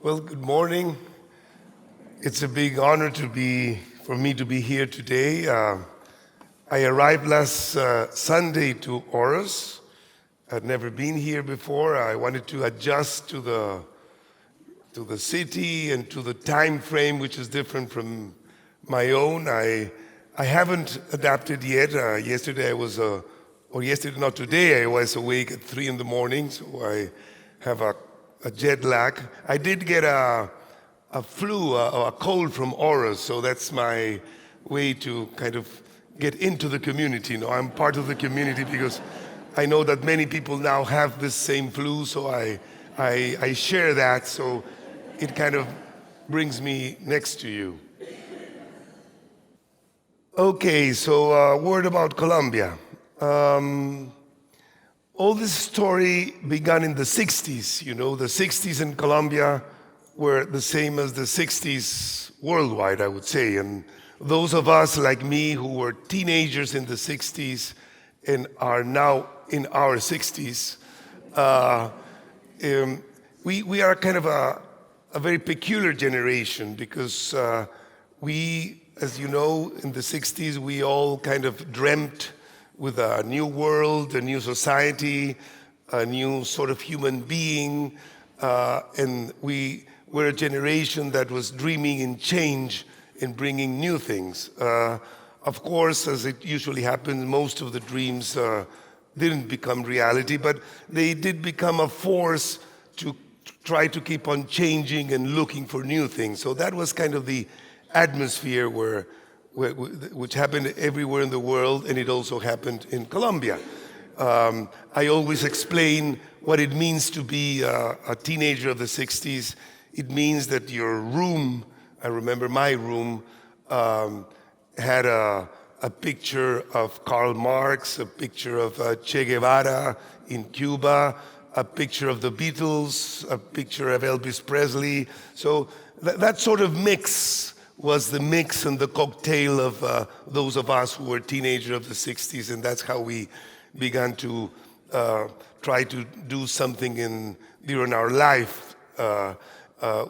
Well, good morning. It's a big honor for me to be here today. I arrived last Sunday to Aarhus. I'd never been here before. I wanted to adjust to the city and to the time frame, which is different from my own. I haven't adapted yet. Today, not today, I was awake at 3 in the morning, so I have a jet lag. I did get a flu, a cold from Aarhus, so that's my way to kind of get into the community. I'm part of the community because I know that many people now have this same flu, so I share that, so it kind of brings me next to you. Okay, so a word about Colombia. All this story began in the 60s. The 60s in Colombia were the same as the 60s worldwide, I would say. And those of us like me who were teenagers in the 60s and are now in our 60s, we are kind of a very peculiar generation because we, as you know, in the 60s, we all kind of dreamt with a new world, a new society, a new sort of human being, and we were a generation that was dreaming in change and bringing new things. Of course, as it usually happens, most of the dreams didn't become reality, but they did become a force to try to keep on changing and looking for new things. So that was kind of the atmosphere which happened everywhere in the world, and it also happened in Colombia. I always explain what it means to be a teenager of the 60s. It means that your room, I remember my room, had a picture of Karl Marx, a picture of Che Guevara in Cuba, a picture of the Beatles, a picture of Elvis Presley. So that sort of mix was the mix and the cocktail of those of us who were teenagers of the 60s, and that's how we began to try to do something during our life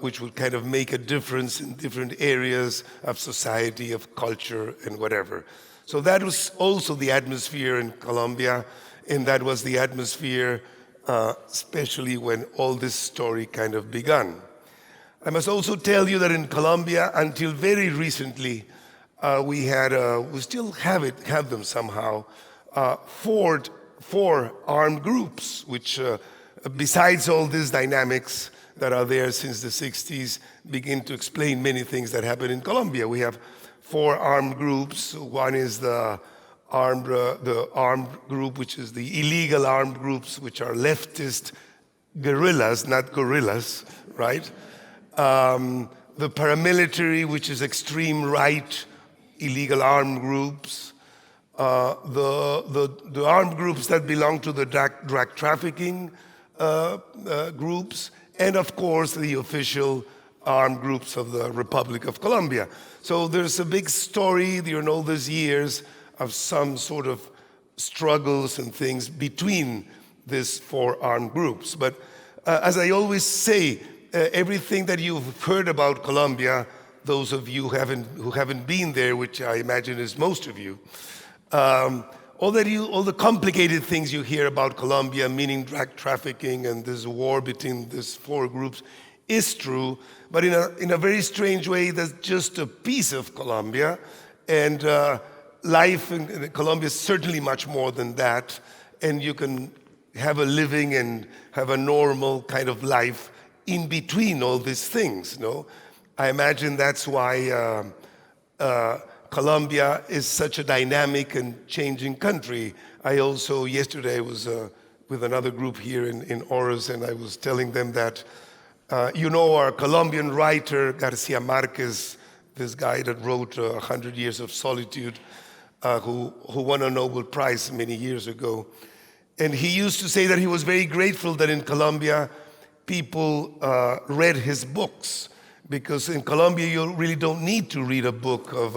which would kind of make a difference in different areas of society, of culture, and whatever. So that was also the atmosphere in Colombia, and that was the atmosphere especially when all this story kind of began. I must also tell you that in Colombia, until very recently, we still have them somehow, four armed groups, which besides all these dynamics that are there since the 60s, begin to explain many things that happen in Colombia. We have 4 armed groups. One is the armed group, which is the illegal armed groups, which are leftist guerrillas, not gorillas, right? The paramilitary, which is extreme right, illegal armed groups, the armed groups that belong to the drug trafficking groups, and of course the official armed groups of the Republic of Colombia. So there's a big story during all these years of some sort of struggles and things between these 4 armed groups. But as I always say, everything that you've heard about Colombia, those of you who haven't been there, which I imagine is most of you, all the complicated things you hear about Colombia, meaning drug trafficking and this war between these 4 groups, is true, but in a very strange way, that's just a piece of Colombia, and life in Colombia is certainly much more than that, and you can have a living and have a normal kind of life in between all these things, I imagine that's why Colombia is such a dynamic and changing country. Yesterday I was with another group here in Aarhus, and I was telling them that, our Colombian writer, Garcia Marquez, this guy that wrote 100 Years of Solitude, who won a Nobel Prize many years ago. And he used to say that he was very grateful that in Colombia, people read his books, because in Colombia you really don't need to read a book of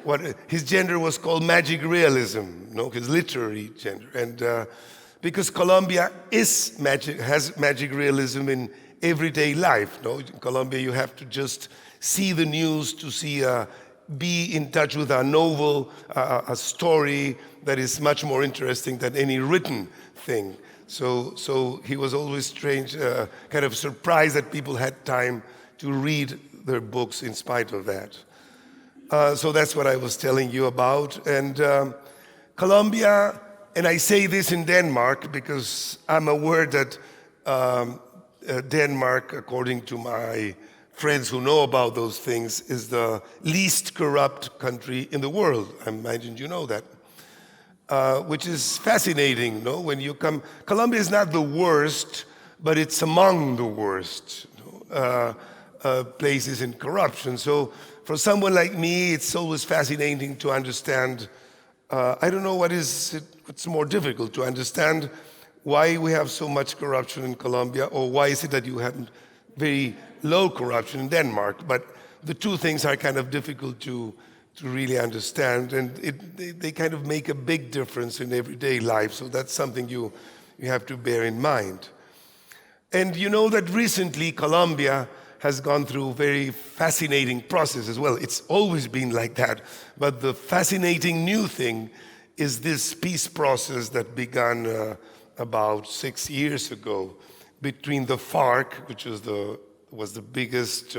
what his genre was called magic realism, his literary genre, and because Colombia has magic realism in everyday life. No? In Colombia, you have to just see the news to see, be in touch with a novel, a story that is much more interesting than any written thing. So he was always strange, kind of surprised that people had time to read their books in spite of that. So that's what I was telling you about. And Colombia, and I say this in Denmark because I'm aware that Denmark, according to my friends who know about those things, is the least corrupt country in the world. I imagine you know that. Which is fascinating, no? When you come, Colombia is not the worst, but it's among the worst places in corruption. So for someone like me, it's always fascinating to understand. I don't know what's more difficult to understand why we have so much corruption in Colombia, or why is it that you have very low corruption in Denmark. But the two things are kind of difficult to really understand, and they kind of make a big difference in everyday life. So that's something you have to bear in mind. And you know that recently Colombia has gone through a very fascinating process as well. It's always been like that. But the fascinating new thing is this peace process that began about 6 years ago between the FARC, which was the biggest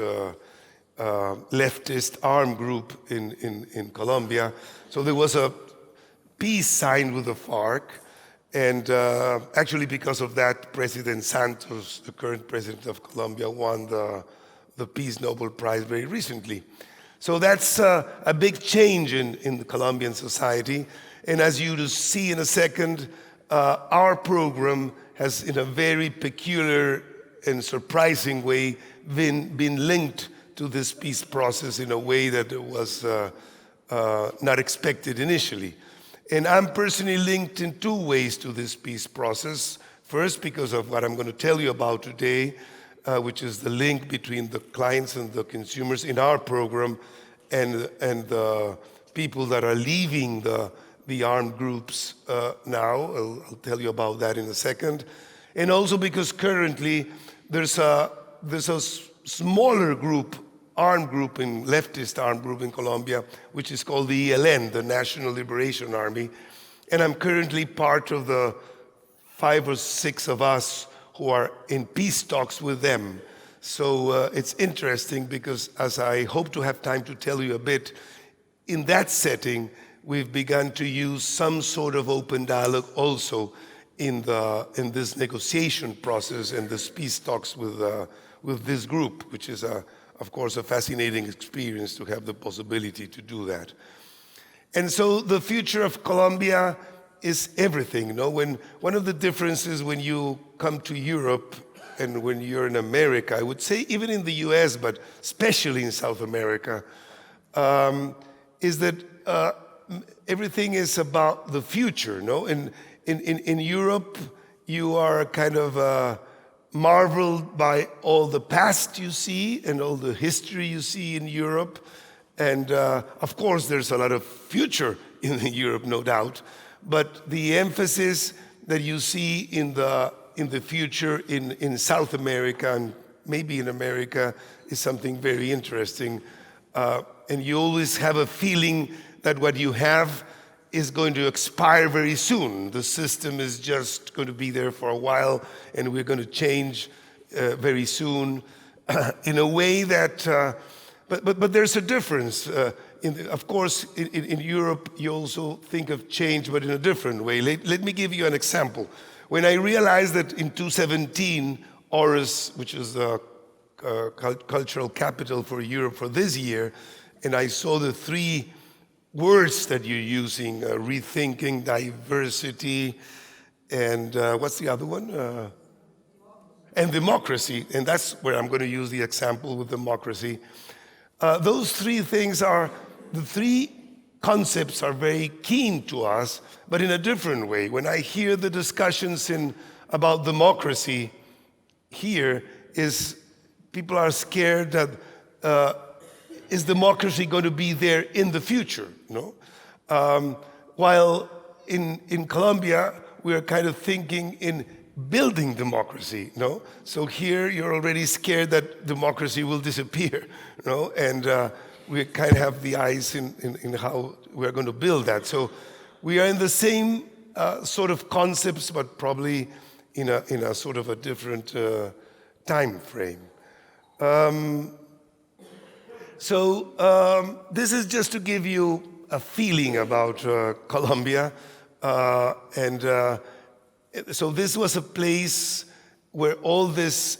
leftist armed group in Colombia. So there was a peace signed with the FARC, and actually because of that, President Santos, the current president of Colombia, won the Peace Nobel Prize very recently. So that's a big change in the Colombian society. And as you see in a second, our program has, in a very peculiar and surprising way, been linked to this peace process in a way that was not expected initially. And I'm personally linked in two ways to this peace process. First, because of what I'm going to tell you about today, which is the link between the clients and the consumers in our program and the people that are leaving the armed groups now. I'll tell you about that in a second. And also because currently there's a smaller group, leftist armed group in Colombia, which is called the ELN, the National Liberation Army. And I'm currently part of the 5 or 6 of us who are in peace talks with them. So it's interesting because, as I hope to have time to tell you a bit, in that setting, we've begun to use some sort of open dialogue also in this negotiation process and this peace talks with this group, which is, of course, a fascinating experience to have the possibility to do that. And so the future of Colombia is everything. You know, one of the differences when you come to Europe and when you're in America, I would say even in the US, but especially in South America, is that everything is about the future. No, in Europe, you are kind of marveled by all the past you see and all the history you see in Europe, and of course, there's a lot of future in Europe, no doubt. But the emphasis that you see in the future in South America and maybe in America is something very interesting. And you always have a feeling that what you have is going to expire very soon. The system is just going to be there for a while, and we're going to change very soon in a way that. But there's a difference. Of course, in Europe, you also think of change, but in a different way. Let me give you an example. When I realized that in 2017, Aarhus, which is the cultural capital for Europe for this year, and I saw the 3 words that you're using, rethinking, diversity, and what's the other one? And democracy. And that's where I'm going to use the example with democracy. Those 3 things the 3 concepts are very keen to us, but in a different way. When I hear the discussions about democracy here, people are scared that is democracy going to be there in the future? No? While in Colombia, we are kind of thinking in building democracy, no? So here you're already scared that democracy will disappear, no? And we kind of have the eyes in how we're going to build that. So we are in the same sort of concepts, but probably in a sort of a different time frame. This is just to give you a feeling about Colombia. So this was a place where all this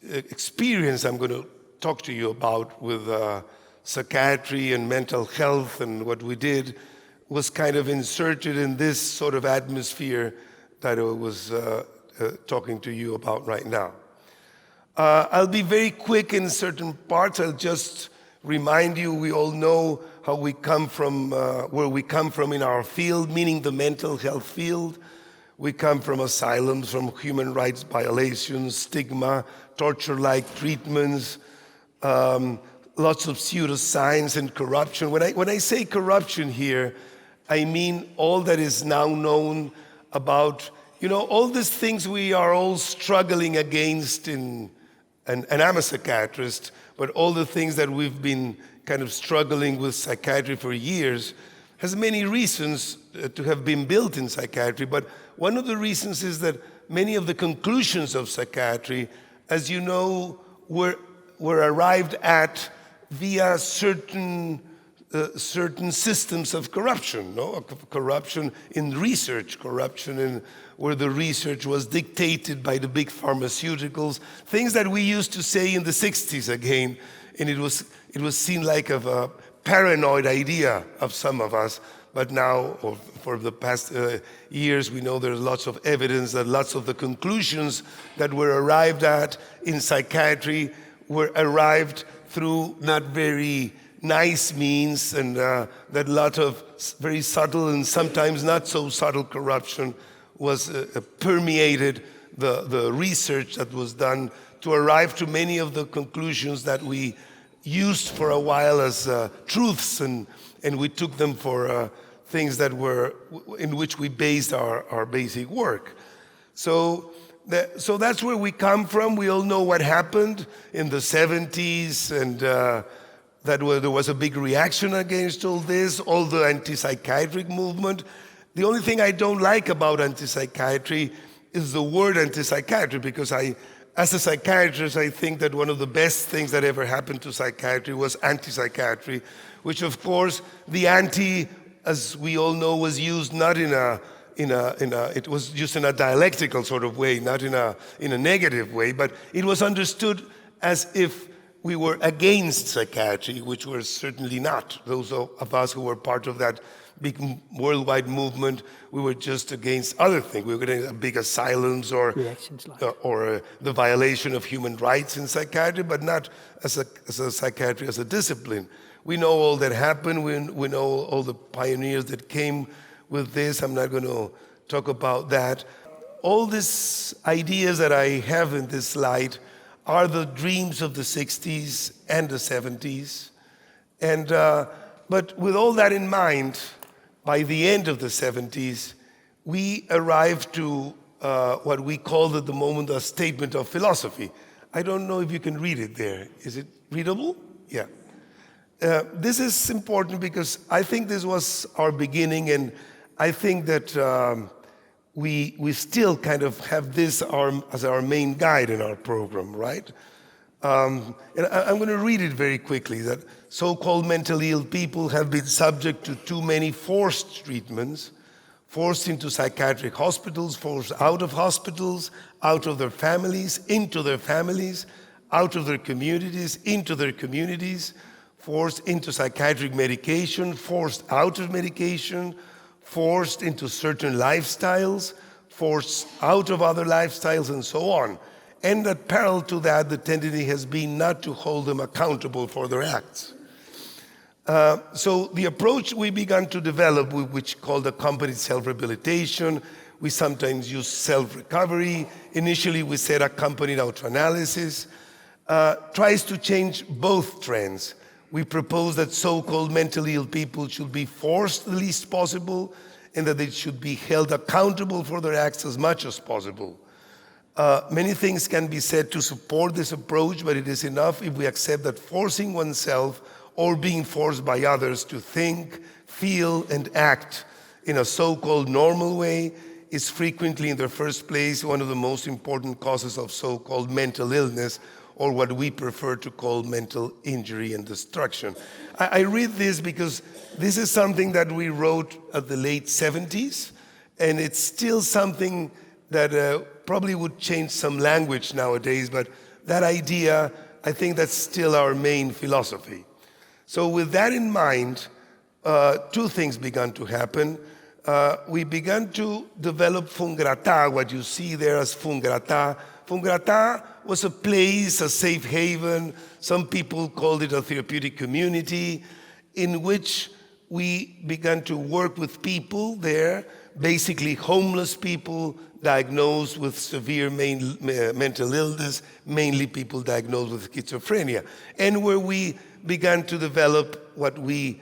experience I'm going to talk to you about with psychiatry and mental health and what we did was kind of inserted in this sort of atmosphere that I was talking to you about right now. I'll be very quick in certain parts. I'll just remind you, we all know how we come from, where we come from in our field, meaning the mental health field. We come from asylums, from human rights violations, stigma, torture-like treatments, lots of pseudoscience and corruption. When I say corruption here, I mean all that is now known about, all these things we are all struggling against and I'm a psychiatrist, but all the things that we've been kind of struggling with psychiatry for years has many reasons to have been built in psychiatry, but one of the reasons is that many of the conclusions of psychiatry, as you know, were arrived at via certain systems of corruption, corruption in research, corruption in where the research was dictated by the big pharmaceuticals, things that we used to say in the 60s again, and it was seen like a paranoid idea of some of us, but now, or for the past years, we know there's lots of evidence that lots of the conclusions that were arrived at in psychiatry were arrived through not very nice means, and that a lot of very subtle and sometimes not so subtle corruption was permeated the research that was done to arrive to many of the conclusions that we used for a while as truths, and we took them for things that were in which we based our basic work. So that's where we come from. We all know what happened in the 70s, and there was a big reaction against all this, all the anti-psychiatric movement. The only thing I don't like about anti-psychiatry is the word anti-psychiatry, because as a psychiatrist, I think that one of the best things that ever happened to psychiatry was anti-psychiatry, which of course the anti, as we all know, was used not it was used in a dialectical sort of way, not in a negative way, but it was understood as if we were against psychiatry, which we're certainly not. Those of us who were part of that big worldwide movement, we were just against other things. We were against big asylums or the violation of human rights in psychiatry, but not as a psychiatry as a discipline. We know all that happened. We know all the pioneers that came with this. I'm not going to talk about that. All these ideas that I have in this slide are the dreams of the 60s and the 70s. But with all that in mind, by the end of the 70s, we arrived to what we called at the moment a statement of philosophy. I don't know if you can read it there. Is it readable? Yeah. This is important because I think this was our beginning, and I think that we still kind of have this as our main guide in our program, right? And I'm going to read it very quickly, that so-called mentally ill people have been subject to too many forced treatments, forced into psychiatric hospitals, forced out of hospitals, out of their families, into their families, out of their communities, into their communities, forced into psychiatric medication, forced out of medication, forced into certain lifestyles, forced out of other lifestyles, and so on. And that parallel to that, the tendency has been not to hold them accountable for their acts. So the approach we began to develop, which called accompanied self-rehabilitation, we sometimes use self-recovery. Initially, we said accompanied autoanalysis, tries to change both trends. We propose that so-called mentally ill people should be forced the least possible, and that they should be held accountable for their acts as much as possible. Many things can be said to support this approach, but it is enough if we accept that forcing oneself or being forced by others to think, feel, and act in a so-called normal way is frequently in the first place one of the most important causes of so-called mental illness, or what we prefer to call mental injury and destruction. I read this because this is something that we wrote at the late 70s, and it's still something that probably would change some language nowadays, but that idea, I think that's still our main philosophy. So with that in mind, two things began to happen. We began to develop Fungrata, what you see there as Fungrata. Fungrata was a place, a safe haven, some people called it a therapeutic community, in which we began to work with people there, basically homeless people diagnosed with severe mental illness, mainly people diagnosed with schizophrenia, and where we began to develop what we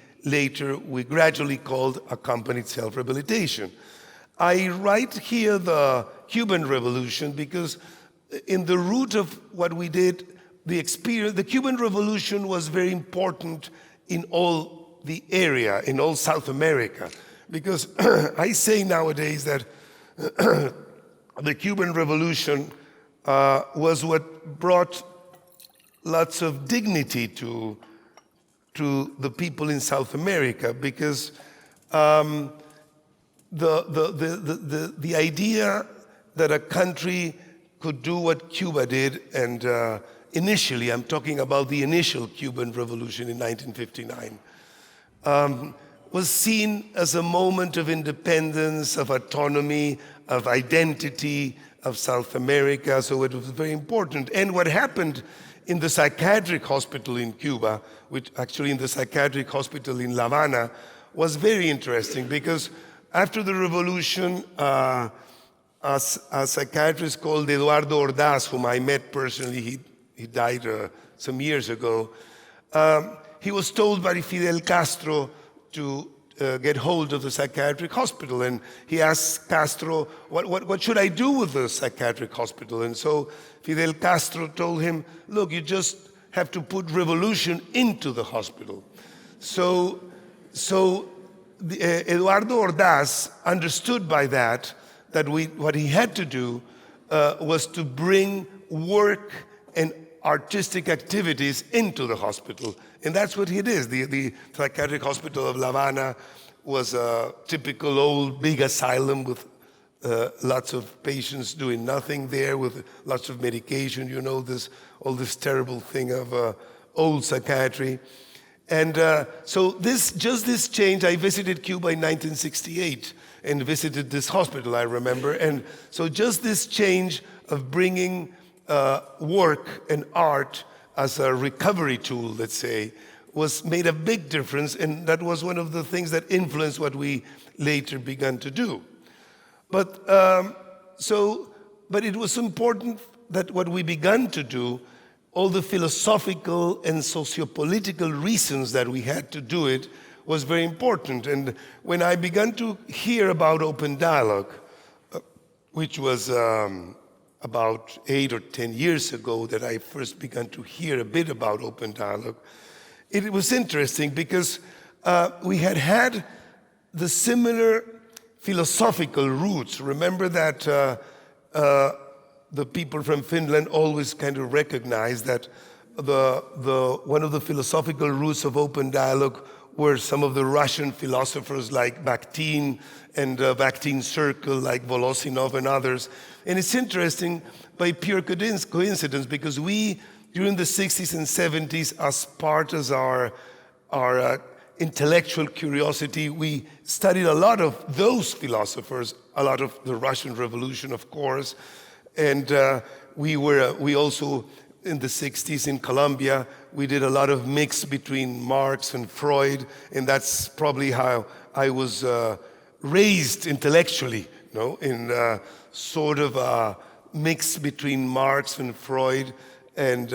gradually called accompanied self-rehabilitation. I write here the Cuban Revolution because in the root of what we did, the Cuban Revolution was very important in all the area, in all South America, because I say nowadays that the Cuban Revolution was what brought lots of dignity to the people in South America, because the idea that a country could do what Cuba did, and initially, I'm talking about the initial Cuban Revolution in 1959, was seen as a moment of independence, of autonomy, of identity of South America, so it was very important. And what happened in the psychiatric hospital in Cuba, which actually in the psychiatric hospital in La Habana, was very interesting, because after the revolution, a psychiatrist called Eduardo Ordaz, whom I met personally, he died some years ago, he was told by Fidel Castro to get hold of the psychiatric hospital, and he asked Castro, what should I do with the psychiatric hospital? And so Fidel Castro told him, look, you just have to put revolution into the hospital. So Eduardo Ordaz understood by that what he had to do was to bring work and artistic activities into the hospital. And that's what it is. The psychiatric hospital of La Habana was a typical old big asylum with lots of patients doing nothing there, with lots of medication, you know, all this terrible thing of old psychiatry. And so this change, I visited Cuba in 1968 and visited this hospital, I remember. And so just this change of bringing work and art as a recovery tool, let's say, made a big difference, and that was one of the things that influenced what we later began to do. But it was important that what we began to do, all the philosophical and sociopolitical reasons that we had to do it, was very important. And when I began to hear about open dialogue, which was about 8 or 10 years ago that I first began to hear a bit about open dialogue, it was interesting because we had the similar philosophical roots. Remember that the people from Finland always kind of recognized that one of the philosophical roots of open dialogue were some of the Russian philosophers like Bakhtin and Bakhtin Circle, like Volosinov and others. And it's interesting by pure coincidence, because we, during the 60s and 70s, as part of our intellectual curiosity, we studied a lot of those philosophers, a lot of the Russian Revolution, of course. And we also, in the 60s in Colombia, we did a lot of mix between Marx and Freud, and that's probably how I was raised intellectually, you know, in sort of a mix between Marx and Freud, and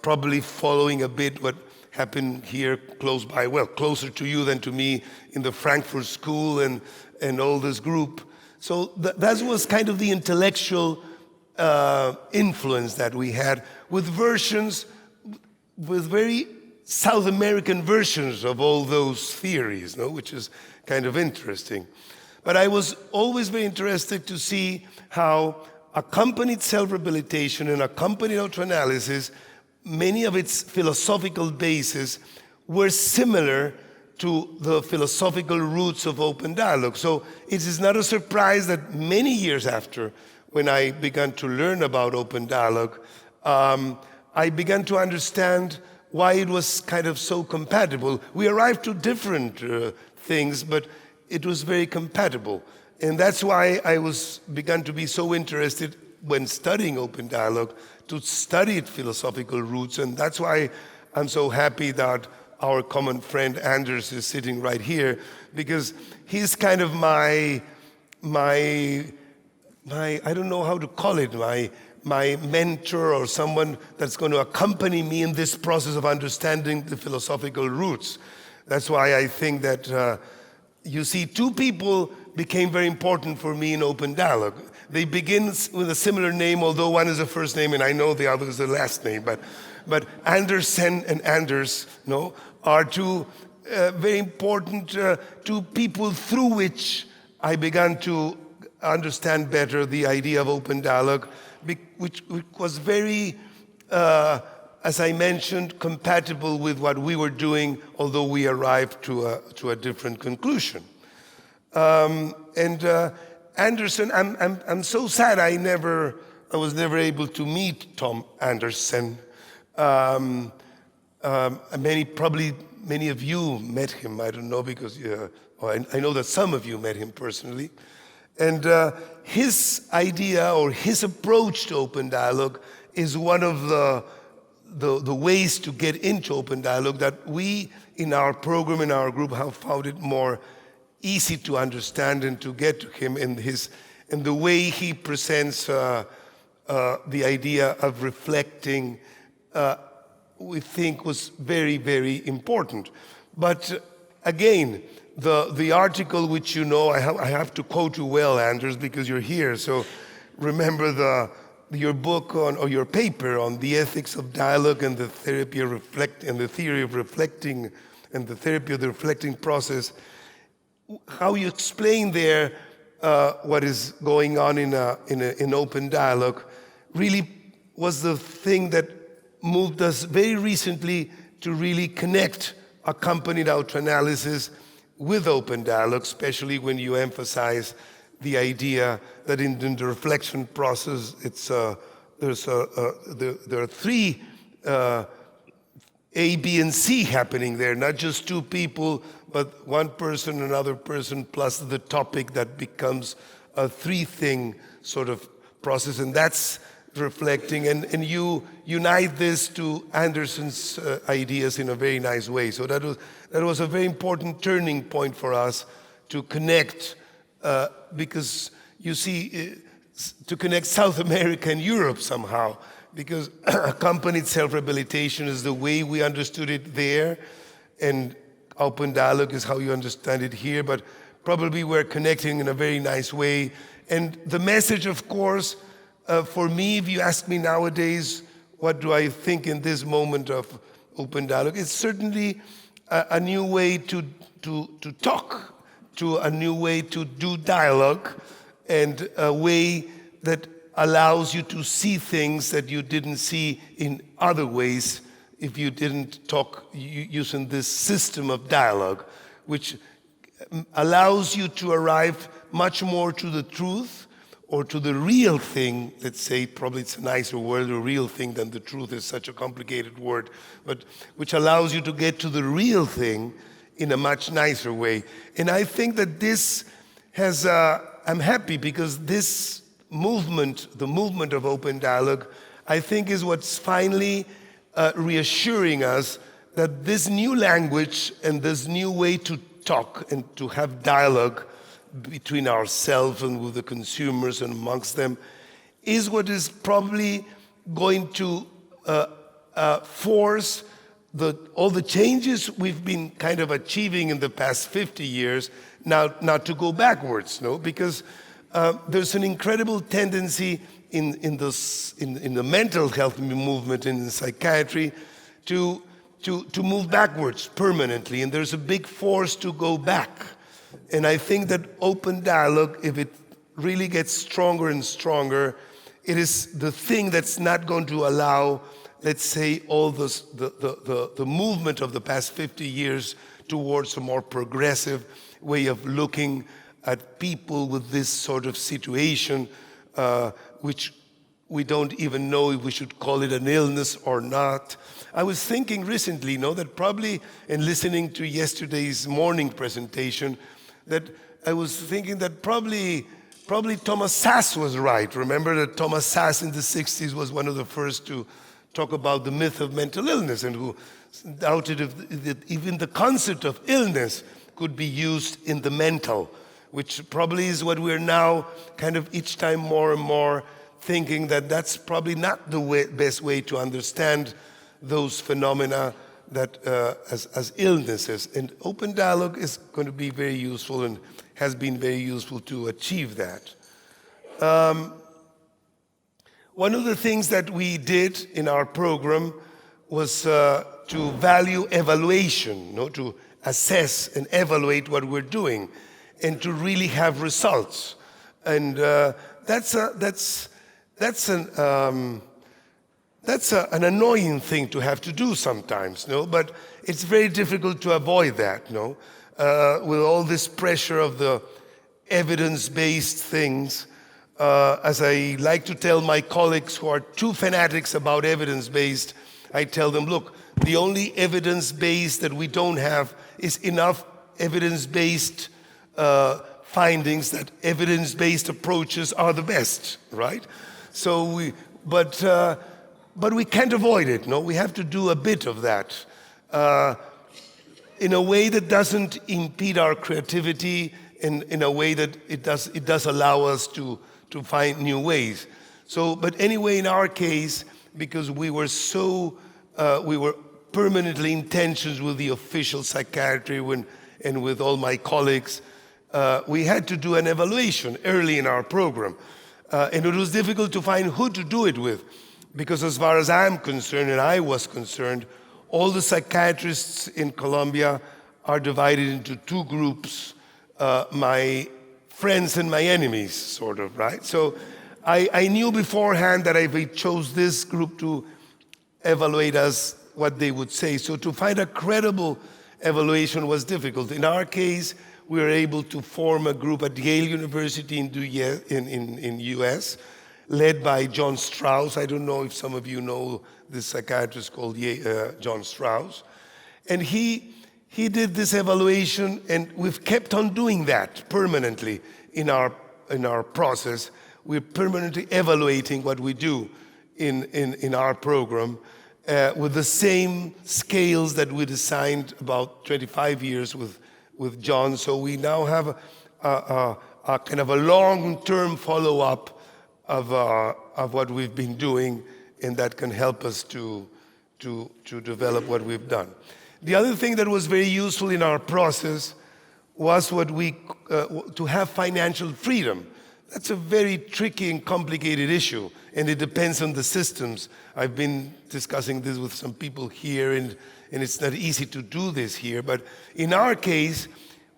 probably following a bit what happened here close by, well, closer to you than to me, in the Frankfurt School and all this group. So that was kind of the intellectual influence that we had with versions, with very South American versions of all those theories, no? Which is kind of interesting. But I was always very interested to see how accompanied self-rehabilitation and accompanied autoanalysis, many of its philosophical bases were similar to the philosophical roots of open dialogue. So it is not a surprise that many years after, when I began to learn about open dialogue, I began to understand why it was kind of so compatible. We arrived to different things, but it was very compatible. And that's why I began to be so interested when studying open dialogue, to study its philosophical roots. And that's why I'm so happy that our common friend Anders is sitting right here, because he's kind of my I don't know how to call it, my mentor, or someone that's going to accompany me in this process of understanding the philosophical roots. That's why I think that you see, two people became very important for me in open dialogue. They begin with a similar name, although one is a first name and I know the other is the last name. But Andersen and Anders, no, are two very important two people through which I began to understand better the idea of open dialogue, which was very, as I mentioned, compatible with what we were doing, although we arrived to a different conclusion. Andersen, I'm so sad I was never able to meet Tom Andersen. Probably many of you met him. I don't know, because I know that some of you met him personally. And his idea, or his approach to open dialogue, is one of the ways to get into open dialogue that we in our program, in our group, have found it more easy to understand and to get to him in the way he presents the idea of reflecting. We think was very, very important. But again, the article which you know, I have to quote you well, Anders, because you're here. So remember your book or your paper on the ethics of dialogue and the therapy of the theory of reflecting and the therapy of the reflecting process. How you explain there what is going on in open dialogue really was the thing that moved us very recently to really connect accompanied autoanalysis with open dialogue, especially when you emphasize the idea that in the reflection process, there are three A, B, and C happening there, not just two people, but one person, another person, plus the topic that becomes a three-thing sort of process, and that's reflecting, and you unite this to Andersen's ideas in a very nice way. So that was a very important turning point for us to connect, because you see, to connect South America and Europe somehow, because accompanied self-rehabilitation is the way we understood it there, and open dialogue is how you understand it here, but probably we're connecting in a very nice way. And the message, of course, for me, if you ask me nowadays, what do I think in this moment of open dialogue? It's certainly a new way to talk, to a new way to do dialogue, and a way that allows you to see things that you didn't see in other ways if you didn't talk using this system of dialogue, which allows you to arrive much more to the truth, or to the real thing. Let's say, probably it's a nicer word, a real thing, than the truth is such a complicated word, but which allows you to get to the real thing in a much nicer way. And I think that this has, I'm happy because this movement, the movement of open dialogue, I think is what's finally reassuring us that this new language and this new way to talk and to have dialogue between ourselves and with the consumers and amongst them is what is probably going to force all the changes we've been kind of achieving in the past 50 years now not to go backwards, no? Because there's an incredible tendency in the mental health movement and in psychiatry to move backwards permanently, and there's a big force to go back. And I think that open dialogue, if it really gets stronger and stronger, it is the thing that's not going to allow, let's say, all this, the movement of the past 50 years towards a more progressive way of looking at people with this sort of situation, which we don't even know if we should call it an illness or not. I was thinking recently, that probably, in listening to yesterday's morning presentation, that I was thinking that probably Thomas Sass was right. Remember that Thomas Sass in the 60s was one of the first to talk about the myth of mental illness, and who doubted that even the concept of illness could be used in the mental, which probably is what we're now kind of each time more and more thinking that that's probably not the best way to understand those phenomena that as illnesses. And open dialogue is going to be very useful and has been very useful to achieve that. One of the things that we did in our program was to value evaluation, to assess and evaluate what we're doing, and to really have results. And that's an annoying thing to have to do sometimes, but it's very difficult to avoid that, with all this pressure of the evidence-based things. As I like to tell my colleagues who are too fanatics about evidence-based, I tell them, look, the only evidence-based that we don't have is enough evidence-based findings that evidence-based approaches are the best, right? So but we can't avoid it, We have to do a bit of that in a way that doesn't impede our creativity, in a way that it does allow us to find new ways. So, but anyway, in our case, because we were permanently in tensions with the official psychiatry and with all my colleagues, we had to do an evaluation early in our program. And it was difficult to find who to do it with, because as far as I'm concerned, and I was concerned, all the psychiatrists in Colombia are divided into two groups, my friends and my enemies, sort of, right? So I knew beforehand that if I chose this group to evaluate us, what they would say. So to find a credible evaluation was difficult. In our case, we were able to form a group at Yale University in US, led by John Strauss. I don't know if some of you know this psychiatrist called John Strauss. And he did this evaluation, and we've kept on doing that permanently in our process. We're permanently evaluating what we do in our program with the same scales that we designed about 25 years with John. So we now have a kind of a long-term follow-up of what we've been doing, and that can help us to develop what we've done. The other thing that was very useful in our process was to have financial freedom. That's a very tricky and complicated issue, and it depends on the systems. I've been discussing this with some people here, and it's not easy to do this here. But in our case,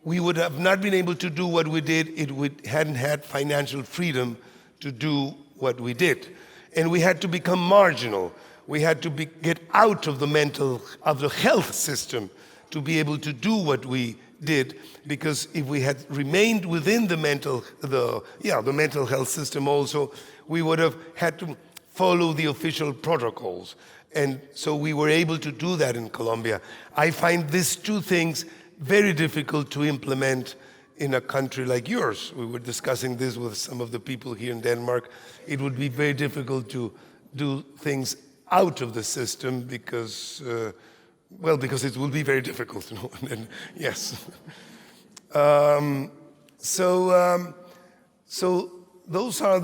we would have not been able to do what we did if we hadn't had financial freedom to do what we did. And we had to become marginal. We had to get out of the health system to be able to do what we did, because if we had remained within the mental health system also, we would have had to follow the official protocols. And so we were able to do that in Colombia. I find these two things very difficult to implement in a country like yours. We were discussing this with some of the people here in Denmark. It would be very difficult to do things out of the system because it will be very difficult. And yes. So those are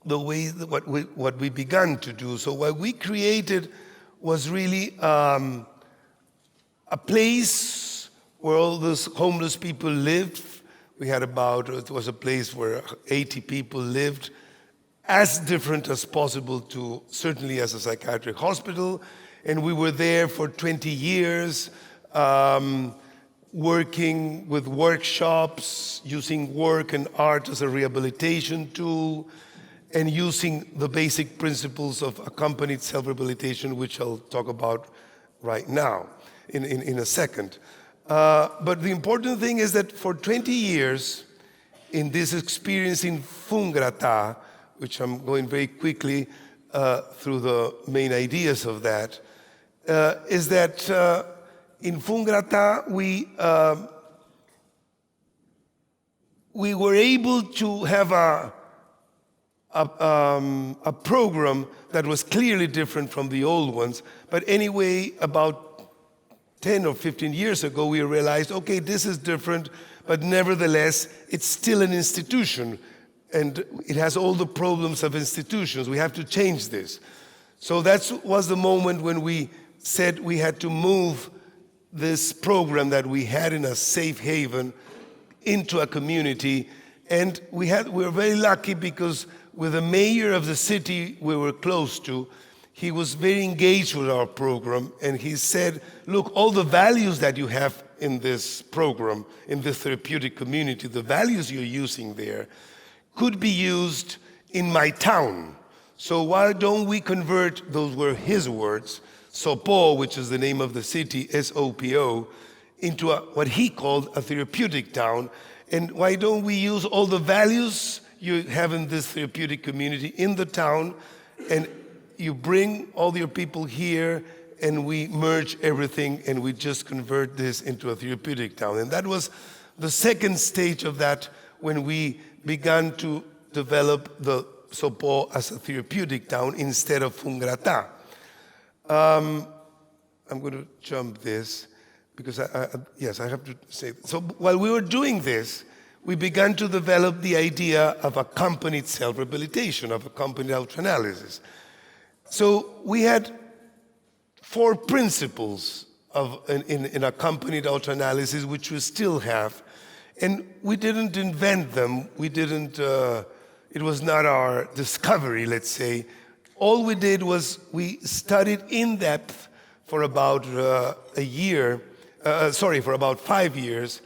the ways that what we began to do. So what we created was really a place where all those homeless people lived. We had it was a place where 80 people lived. as different as possible to certainly as a psychiatric hospital. And we were there for 20 years, working with workshops, using work and art as a rehabilitation tool, and using the basic principles of accompanied self-rehabilitation, which I'll talk about right now in a second. But the important thing is that for 20 years, in this experience in Fungrata, which I'm going very quickly through the main ideas of that, is that in Fungrata we were able to have a program that was clearly different from the old ones. But anyway, about 10 or 15 years ago, we realized, okay, this is different, but nevertheless, it's still an institution, and it has all the problems of institutions. We have to change this. So that was the moment when we said we had to move this program that we had in a safe haven into a community. And we were very lucky because with the mayor of the city we were close to, he was very engaged with our program, and he said, look, all the values that you have in this program, in this therapeutic community, the values you're using there, could be used in my town. So why don't we convert, those were his words, Sopo, which is the name of the city, S-O-P-O, into what he called a therapeutic town. And why don't we use all the values you have in this therapeutic community in the town, and you bring all your people here, and we merge everything, and we just convert this into a therapeutic town. And that was the second stage of that, when we began to develop the Sopo as a therapeutic town instead of Fungrata. I'm going to jump this, because I have to say. So while we were doing this, we began to develop the idea of accompanied self-rehabilitation, of accompanied autoanalysis. So we had 4 principles in accompanied autoanalysis, which we still have, and we didn't invent them. It was not our discovery, let's say. All we did was we studied in depth for about for about 5 years,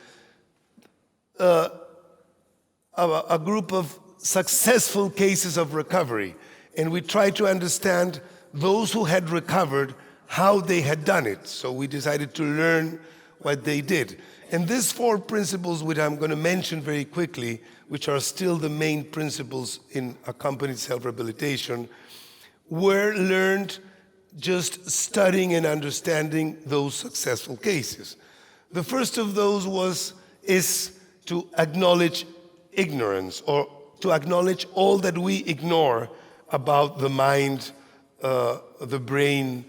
a group of successful cases of recovery. And we tried to understand those who had recovered, how they had done it. So we decided to learn what they did. And these 4 principles, which I'm going to mention very quickly, which are still the main principles in accompanied self-rehabilitation, were learned just studying and understanding those successful cases. The first of those is to acknowledge ignorance, or to acknowledge all that we ignore about the mind, the brain,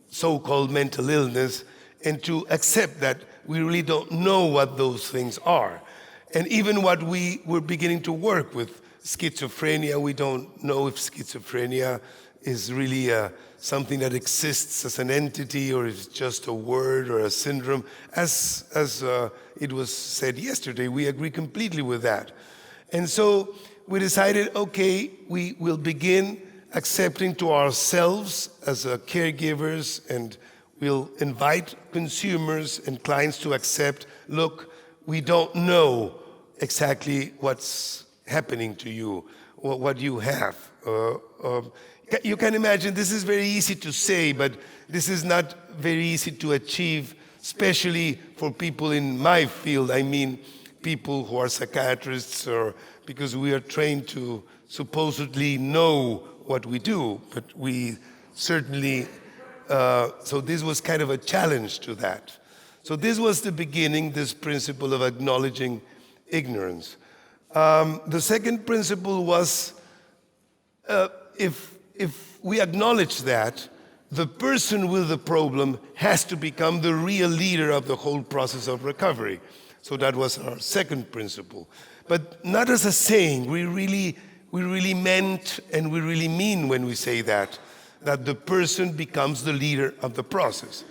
so-called mental illness, and to accept that we really don't know what those things are. And even what we were beginning to work with, schizophrenia, we don't know if schizophrenia is really something that exists as an entity, or is just a word or a syndrome. As it was said yesterday, we agree completely with that. And so we decided, okay, we will begin accepting to ourselves as caregivers, and we'll invite consumers and clients to accept, look, we don't know exactly what's happening to you, or what you have. You can imagine this is very easy to say, but this is not very easy to achieve, especially for people in my field. I mean, people who are psychiatrists, or because we are trained to supposedly know what we do, but we certainly, so this was kind of a challenge to that. So this was the beginning, this principle of acknowledging ignorance. The second principle was, if we acknowledge that, the person with the problem has to become the real leader of the whole process of recovery. So that was our second principle. But not as a saying, we really meant, and we really mean when we say that the person becomes the leader of the process.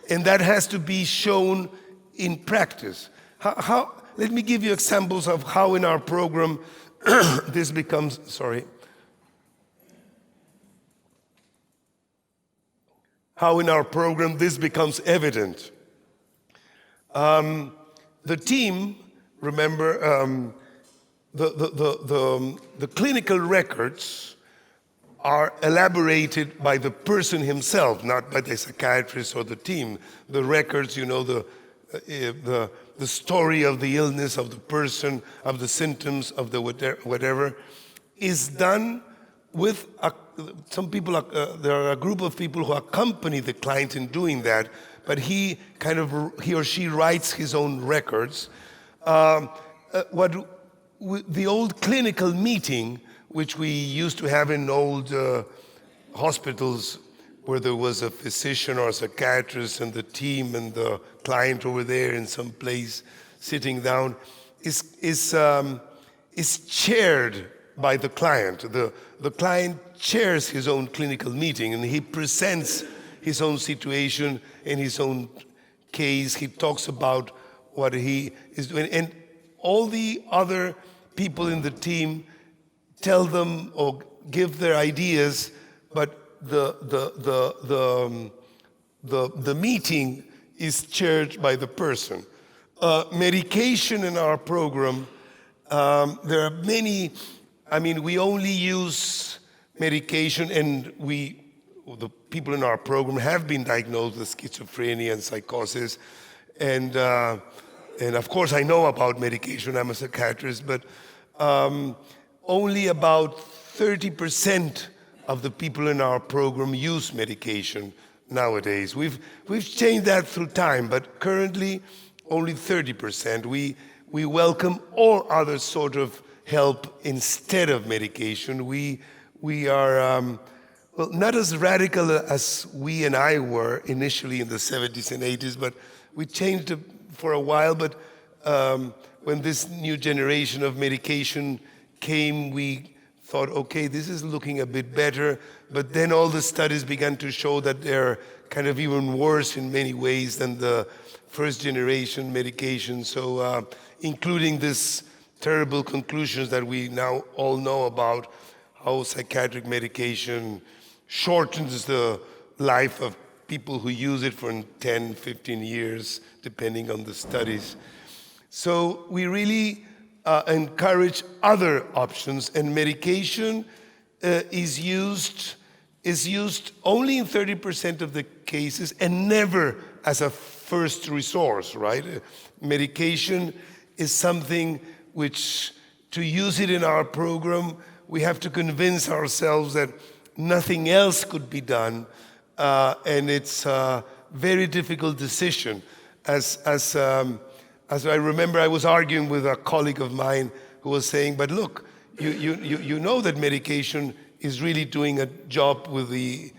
And that has to be shown in practice. Let me give you examples of how in our program this becomes, how in our program this becomes evident. The team, remember, the clinical records are elaborated by the person himself, not by the psychiatrist or the team. The records, the story of the illness of the person, of the symptoms, of the whatever, is done with some people. There are a group of people who accompany the client in doing that, but he or she writes his own records. The old clinical meeting, which we used to have in old hospitals, where there was a physician or a psychiatrist and the team and the client over there in some place sitting down, is chaired by the client. The client chairs his own clinical meeting, and he presents his own situation and his own case. He talks about what he is doing, and all the other people in the team tell them or give their ideas, but the meeting is chaired by the person. Medication in our program, there are many. We only use medication, and the people in our program have been diagnosed with schizophrenia and psychosis, and of course I know about medication. I'm a psychiatrist, but only about 30% of the people in our program use medication nowadays. We've changed that through time, but currently only 30%. We welcome all other sort of help instead of medication. We are not as radical as we and I were initially in the 70s and 80s, but we changed it for a while. But when this new generation of medication came, we thought, okay, this is looking a bit better. But then all the studies began to show that they're kind of even worse in many ways than the first generation medication. So including this terrible conclusions that we now all know about, how psychiatric medication shortens the life of people who use it for 10, 15 years, depending on the studies. So we really encourage other options, and medication is used only in 30% of the cases and never as a first resource, right? Medication is something which, to use it in our program, we have to convince ourselves that nothing else could be done, and it's a very difficult decision. As I remember, I was arguing with a colleague of mine who was saying, but look, you know that medication is really doing a job with the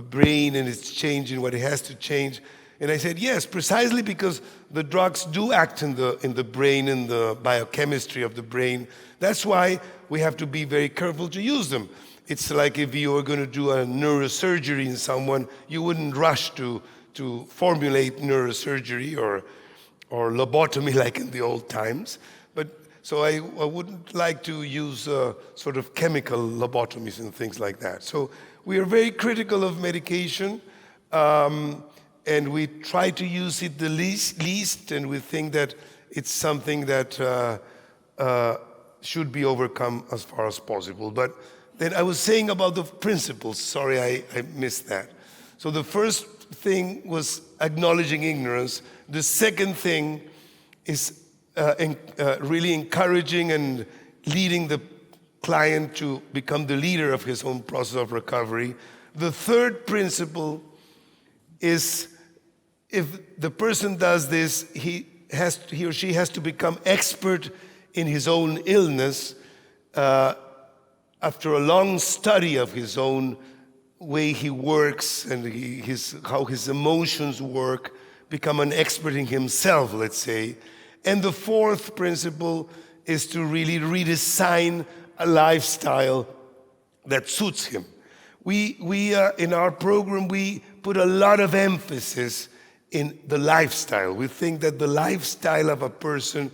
brain, and it's changing what it has to change. And I said, yes, precisely because the drugs do act in the brain, in the biochemistry of the brain. That's why we have to be very careful to use them. It's like if you were going to do a neurosurgery in someone, you wouldn't rush to formulate neurosurgery or lobotomy like in the old times. But so I wouldn't like to use sort of chemical lobotomies and things like that. So we are very critical of medication. And we try to use it the least, and we think that it's something that should be overcome as far as possible. But then I was saying about the principles. Sorry, I missed that. So the first thing was acknowledging ignorance. The second thing is really encouraging and leading the client to become the leader of his own process of recovery. The third principle is, if the person does this, he or she has to become expert in his own illness after a long study of his own way he works and how his emotions work, become an expert in himself, let's say. And the fourth principle is to really redesign a lifestyle that suits him. We in our program, we put a lot of emphasis in the lifestyle. We think that the lifestyle of a person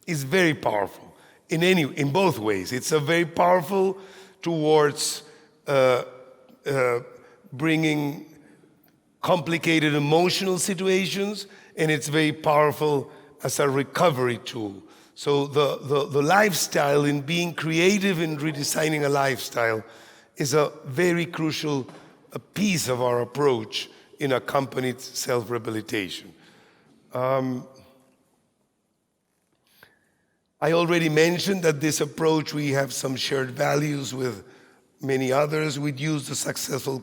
is very powerful in both ways. It's a very powerful towards bringing complicated emotional situations, and it's very powerful as a recovery tool. So the lifestyle, in being creative in redesigning a lifestyle, is a very crucial piece of our approach in accompanied self-rehabilitation. I already mentioned that this approach, we have some shared values with many others. We'd use the successful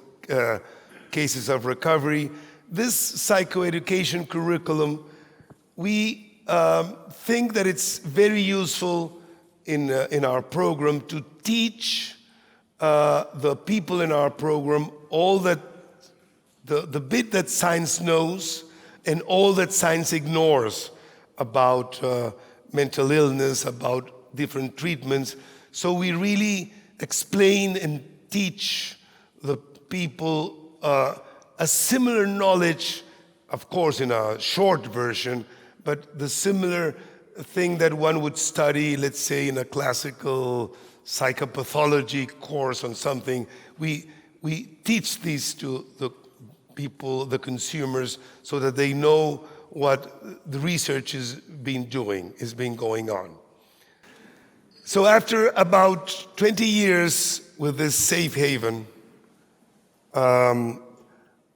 cases of recovery. This psychoeducation curriculum, we think that it's very useful in our program to teach the people in our program all that the bit that science knows and all that science ignores about mental illness, about different treatments. So we really explain and teach the people a similar knowledge, of course in a short version, but the similar thing that one would study, let's say in a classical psychopathology course on something. We teach these to the people, the consumers, so that they know what the research is being going on. So after about 20 years with this safe haven,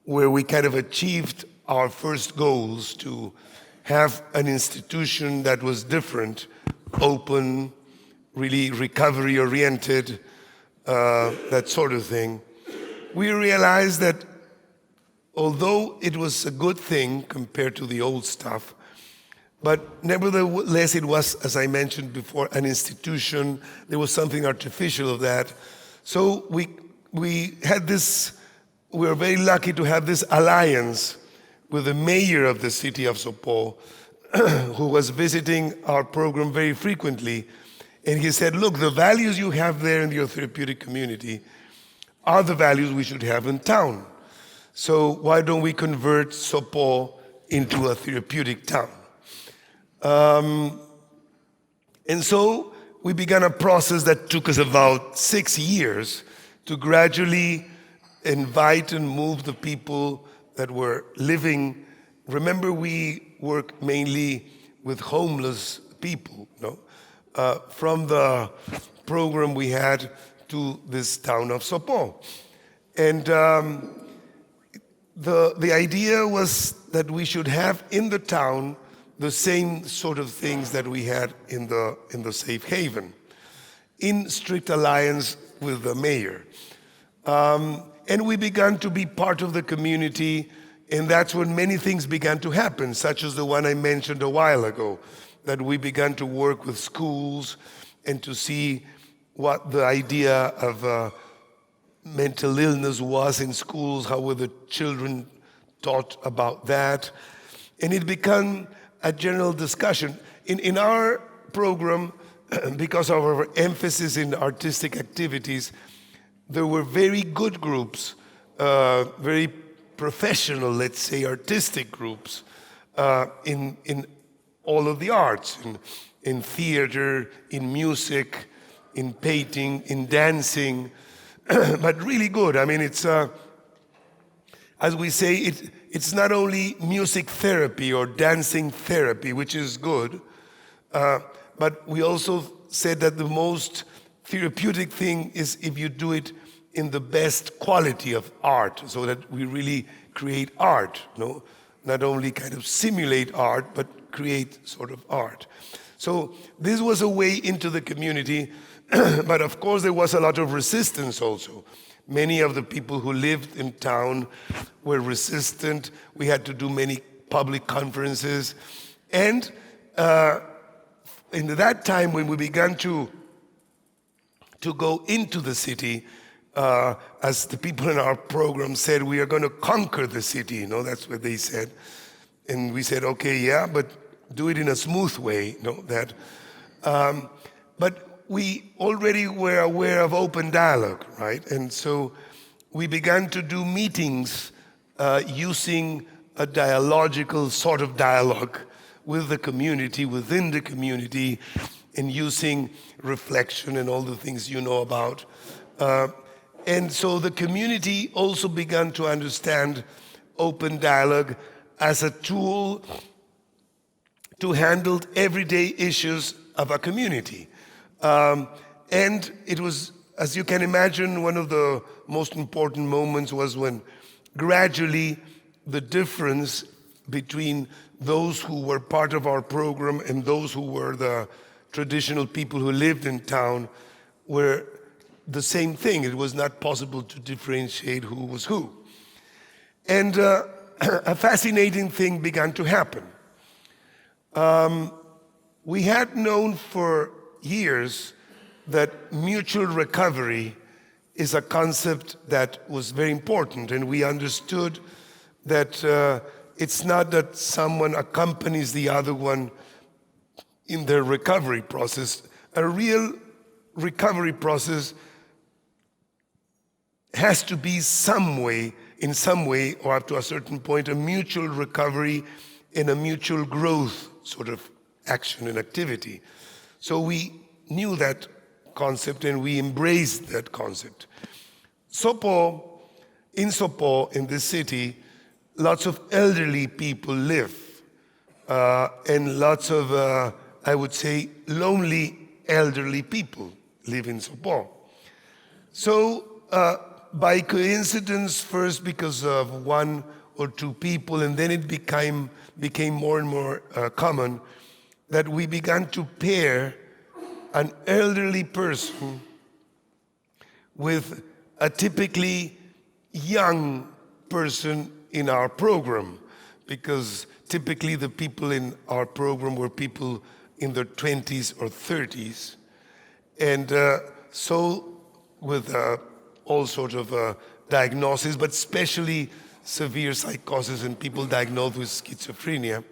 where we kind of achieved our first goals to have an institution that was different, open, really recovery-oriented, that sort of thing, we realized that although it was a good thing compared to the old stuff, but nevertheless it was, as I mentioned before, an institution. There was something artificial of that. So we had this, we were very lucky to have this alliance with the mayor of the city of São Paulo, who was visiting our program very frequently. And he said, look, the values you have there in your therapeutic community are the values we should have in town. So why don't we convert São Paulo into a therapeutic town? And so we began a process that took us about 6 years to gradually invite and move the people that were living. Remember, we work mainly with homeless people, no? From the program we had to this town of São Paulo. And the idea was that we should have in the town the same sort of things that we had in the safe haven, in strict alliance with the mayor. And we began to be part of the community, and that's when many things began to happen, such as the one I mentioned a while ago, that we began to work with schools and to see what the idea of mental illness was in schools, how were the children taught about that. And it became a general discussion. In our program, because of our emphasis in artistic activities, there were very good groups, very professional, let's say, artistic groups in all of the arts, in theater, in music, in painting, in dancing, but really good. I mean, it's, as we say, it's not only music therapy or dancing therapy, which is good, but we also said that the most therapeutic thing is if you do it in the best quality of art, so that we really create art, no? Not only kind of simulate art, but create sort of art. So this was a way into the community, but of course there was a lot of resistance also. Many of the people who lived in town were resistant. We had to do many public conferences. And in that time when we began to go into the city, as the people in our program said, we are going to conquer the city, you know, that's what they said. And we said, okay, yeah, but do it in a smooth way, you know, that. But we already were aware of open dialogue, right? And so we began to do meetings using a dialogical sort of dialogue with the community, within the community, and using reflection and all the things you know about. And so the community also began to understand open dialogue as a tool to handle everyday issues of a community. And it was, as you can imagine, one of the most important moments was when gradually the difference between those who were part of our program and those who were the traditional people who lived in town were the same thing. It was not possible to differentiate who was who. And a fascinating thing began to happen. We had known for years that mutual recovery is a concept that was very important, and we understood that it's not that someone accompanies the other one in their recovery process. A real recovery process has to be in some way, or up to a certain point, a mutual recovery and a mutual growth sort of action and activity. So we knew that concept and we embraced that concept. In Sopo, in this city, lots of elderly people live, and lots of, I would say, lonely elderly people live in Sopo. So by coincidence, first because of one or two people, and then it became more and more common that we began to pair an elderly person with a typically young person in our program, because typically the people in our program were people in their 20s or 30s. And so with all sorts of diagnoses, but especially severe psychosis and people diagnosed with schizophrenia.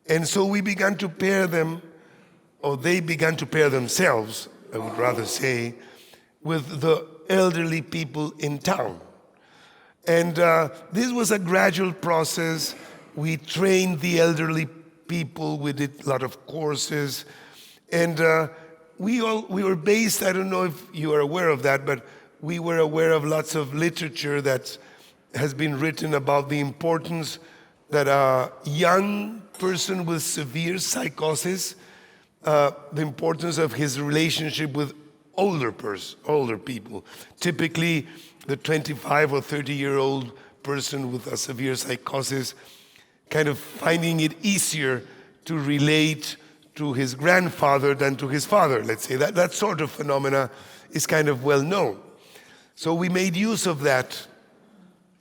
And so we began to pair them, or they began to pair themselves, I would rather say, with the elderly people in town. And this was a gradual process. We trained the elderly people, we did a lot of courses, and we were based, I don't know if you are aware of that, but we were aware of lots of literature that has been written about the importance that a young person with severe psychosis, the importance of his relationship with older people. Typically, the 25 or 30-year-old person with a severe psychosis kind of finding it easier to relate to his grandfather than to his father, let's say. That sort of phenomena is kind of well known. So we made use of that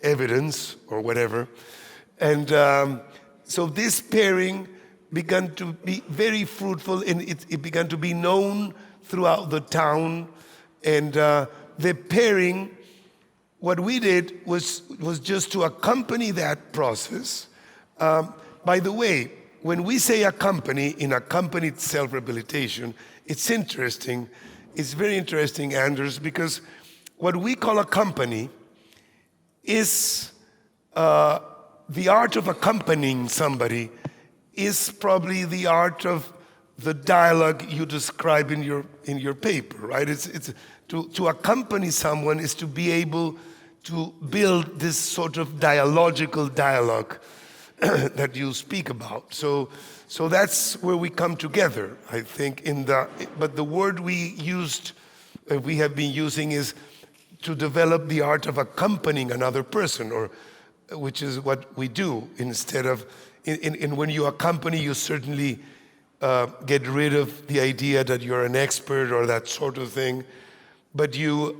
evidence or whatever. And so this pairing began to be very fruitful, and it began to be known throughout the town. And the pairing, what we did was just to accompany that process. By the way, when we say accompany in accompanied self-rehabilitation, it's interesting. It's very interesting, Anders, because what we call accompany is the art of accompanying somebody is probably the art of the dialogue you describe in your paper, right? It's to accompany someone is to be able to build this sort of dialogical dialogue that you speak about. So that's where we come together, I think. But the word we have been using is to develop the art of accompanying another person, or which is what we do instead of. When you accompany, you certainly get rid of the idea that you're an expert or that sort of thing, but you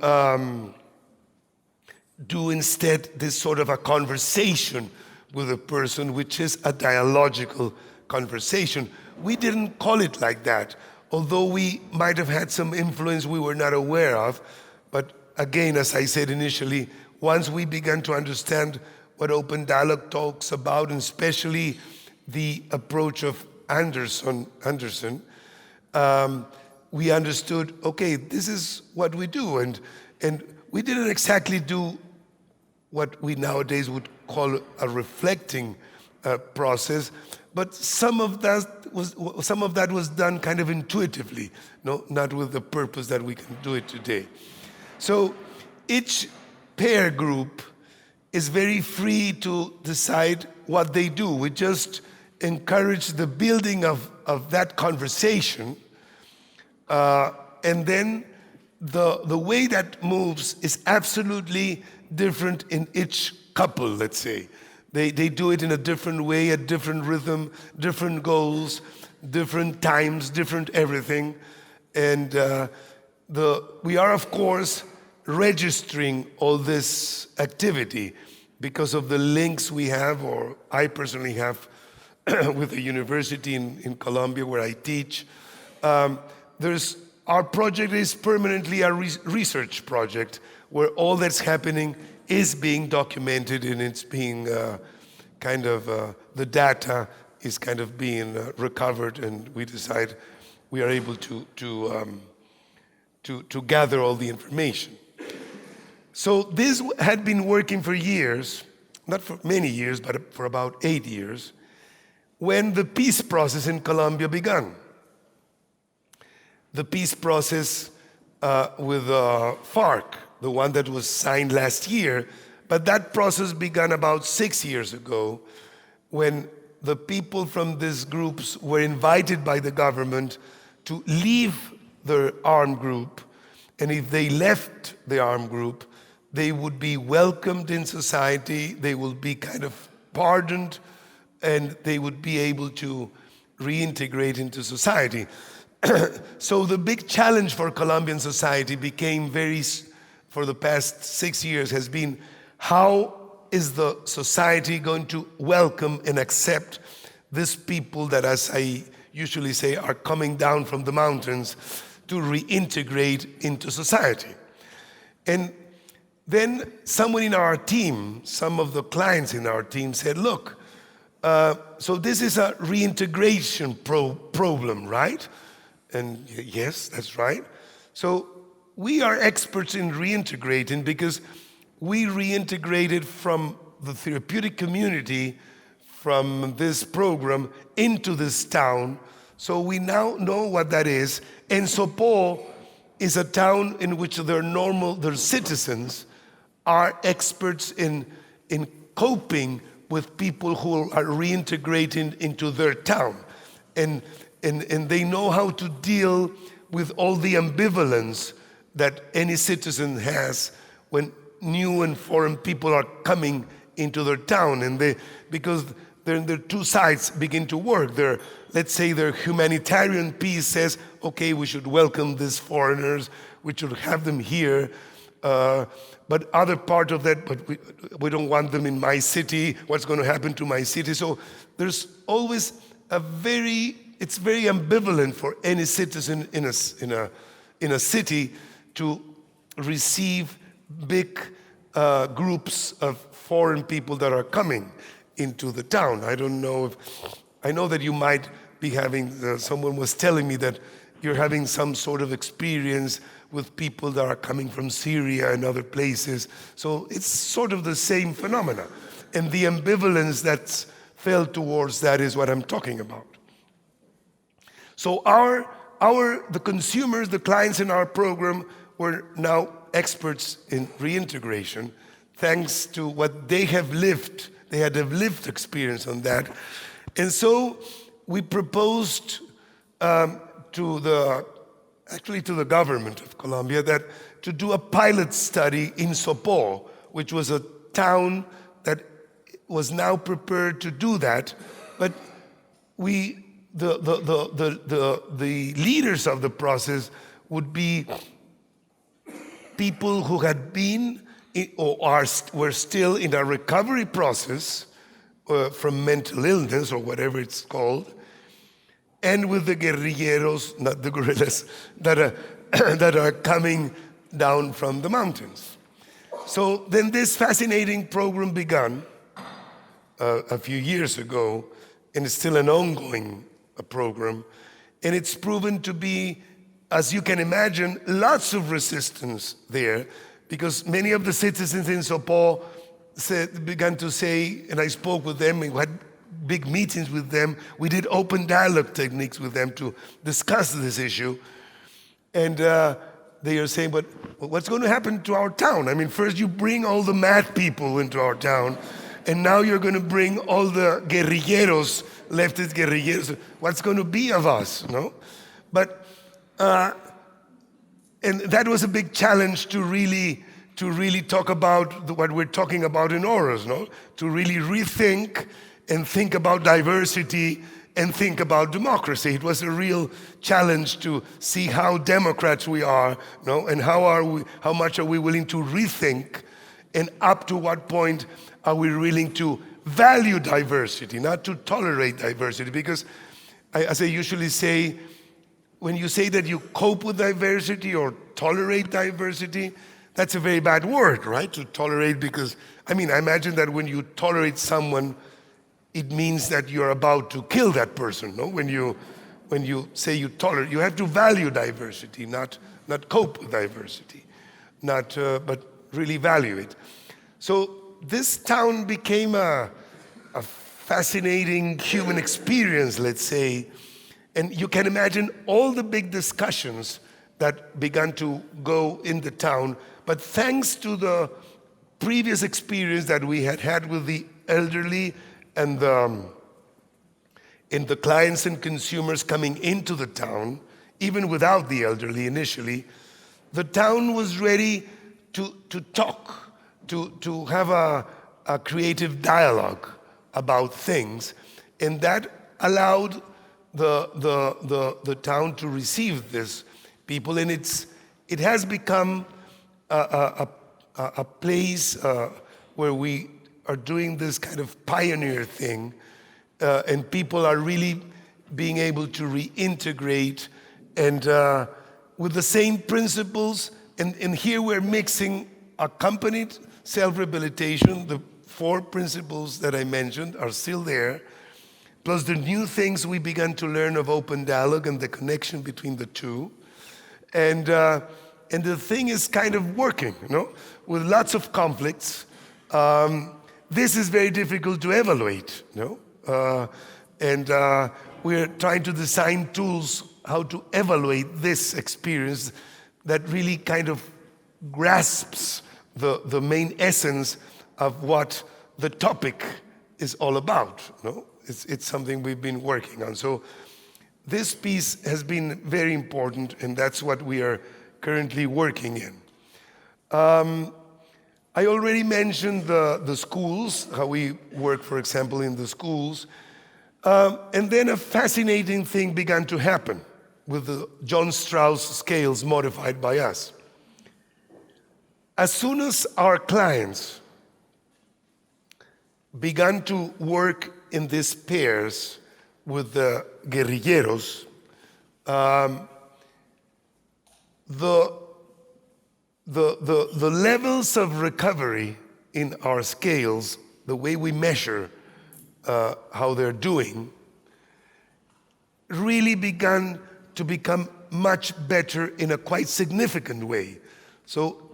do instead this sort of a conversation with a person, which is a dialogical conversation. We didn't call it like that, although we might have had some influence we were not aware of. But again, as I said initially, once we began to understand what open dialogue talks about, and especially the approach of Anderson, we understood, okay, this is what we do. And we didn't exactly do what we nowadays would call a reflecting process, but some of that was done kind of intuitively, not with the purpose that we can do it today. So each pair group is very free to decide what they do. We just encourage the building of that conversation, and then the way that moves is absolutely different in each couple, let's say. They do it in a different way, a different rhythm, different goals, different times, different everything. And we are, of course, registering all this activity because of the links we have, or I personally have, with a university in Colombia where I teach. Our project is permanently a research project where all that's happening is being documented, and it's being the data is kind of being recovered, and we are able to gather all the information. So this had been working for years, not for many years, but for about 8 years, when the peace process in Colombia began. The peace process with FARC, the one that was signed last year, but that process began about 6 years ago, when the people from these groups were invited by the government to leave their armed group, and if they left the armed group, they would be welcomed in society, they will be kind of pardoned, and they would be able to reintegrate into society. So the big challenge for Colombian society became for the past 6 years, has been, how is the society going to welcome and accept these people that, as I usually say, are coming down from the mountains to reintegrate into society? And then someone in our team, some of the clients in our team said, look, so this is a reintegration problem, right? And yes, that's right. So we are experts in reintegrating because we reintegrated from the therapeutic community, from this program, into this town. So we now know what that is. And Sopó is a town in which their citizens are experts in coping with people who are reintegrating into their town. And they know how to deal with all the ambivalence that any citizen has when new and foreign people are coming into their town. And because their two sides begin to work. Let's say their humanitarian piece says, okay, we should welcome these foreigners, we should have them here. But other part of that, but we don't want them in my city, what's going to happen to my city? So there's always it's very ambivalent for any citizen in a city to receive big groups of foreign people that are coming into the town. I know that you might be having, someone was telling me that you're having some sort of experience with people that are coming from Syria and other places. So it's sort of the same phenomena. And the ambivalence that's felt towards that is what I'm talking about. So the consumers, the clients in our program were now experts in reintegration, thanks to what they have lived. They had a lived experience on that. And so we proposed to the government of Colombia to do a pilot study in Sopó, which was a town that was now prepared to do that. But the leaders of the process would be people who had been or were still in a recovery process from mental illness or whatever it's called, and with the guerrilleros, not the guerrillas, that are coming down from the mountains. So then this fascinating program began a few years ago, and it's still an ongoing program, and it's proven to be, as you can imagine, lots of resistance there, because many of the citizens in Sopó began to say, and I spoke with them, we had big meetings with them, we did open dialogue techniques with them to discuss this issue, and they are saying, but what's going to happen to our town? I mean, first you bring all the mad people into our town, and now you're going to bring all the guerrilleros, leftist guerrilleros. What's going to be of us, no? But, and that was a big challenge to really talk about what we're talking about in Aarhus, no? To really rethink and think about diversity and think about democracy. It was a real challenge to see how Democrats we are, no? And how much are we willing to rethink, and up to what point are we willing to value diversity, not to tolerate diversity? Because as I usually say, when you say that you cope with diversity or tolerate diversity, that's a very bad word, right? To tolerate, because, I mean, I imagine that when you tolerate someone, it means that you're about to kill that person, no? When you say you tolerate, you have to value diversity, not cope with diversity, but really value it. So this town became a fascinating human experience, let's say, and you can imagine all the big discussions that began to go in the town. But thanks to the previous experience that we had with the elderly and the clients and consumers coming into the town, even without the elderly initially, the town was ready to talk, to have a creative dialogue about things, and that allowed the town to receive this people, and it has become a place where we are doing this kind of pioneer thing, and people are really being able to reintegrate and with the same principles. And here we're mixing accompanied self-rehabilitation. The 4 principles that I mentioned are still there, plus the new things we began to learn of open dialogue and the connection between the two. And the thing is kind of working, you know, with lots of conflicts. This is very difficult to evaluate, you know, and we're trying to design tools how to evaluate this experience that really kind of grasps the main essence of what the topic is all about, you know? It's something we've been working on. So this piece has been very important, and that's what we are currently working in. I already mentioned the schools, how we work, for example, in the schools. And then a fascinating thing began to happen with the John Strauss scales modified by us. As soon as our clients began to work in these pairs with the guerrilleros, the levels of recovery in our scales, the way we measure how they're doing, really began to become much better in a quite significant way. So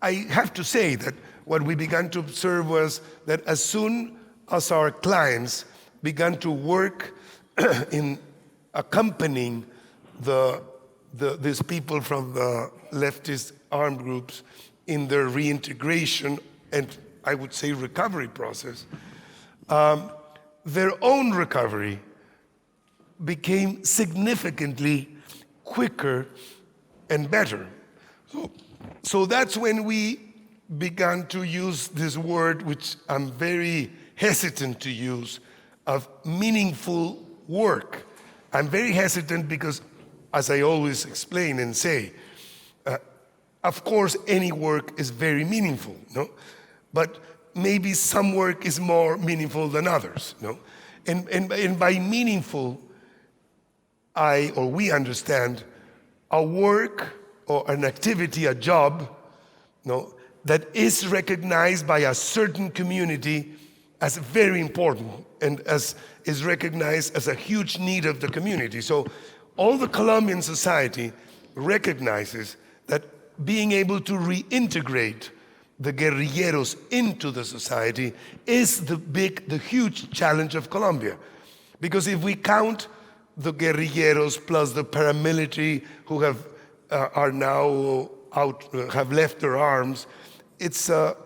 I have to say that what we began to observe was that as soon as our clients began to work in accompanying these people from the leftist armed groups in their reintegration and, I would say, recovery process, their own recovery became significantly quicker and better. So that's when we began to use this word, which I'm very hesitant to use, of meaningful work. I'm very hesitant because, as I always explain and say, of course any work is very meaningful, no? But maybe some work is more meaningful than others, no? And by meaningful, we understand a work or an activity, a job, no, that is recognized by a certain community as very important and as is recognized as a huge need of the community. So all the Colombian society recognizes that being able to reintegrate the guerrilleros into the society is the huge challenge of Colombia. Because if we count the guerrilleros plus the paramilitary who have are now out, have left their arms. It's a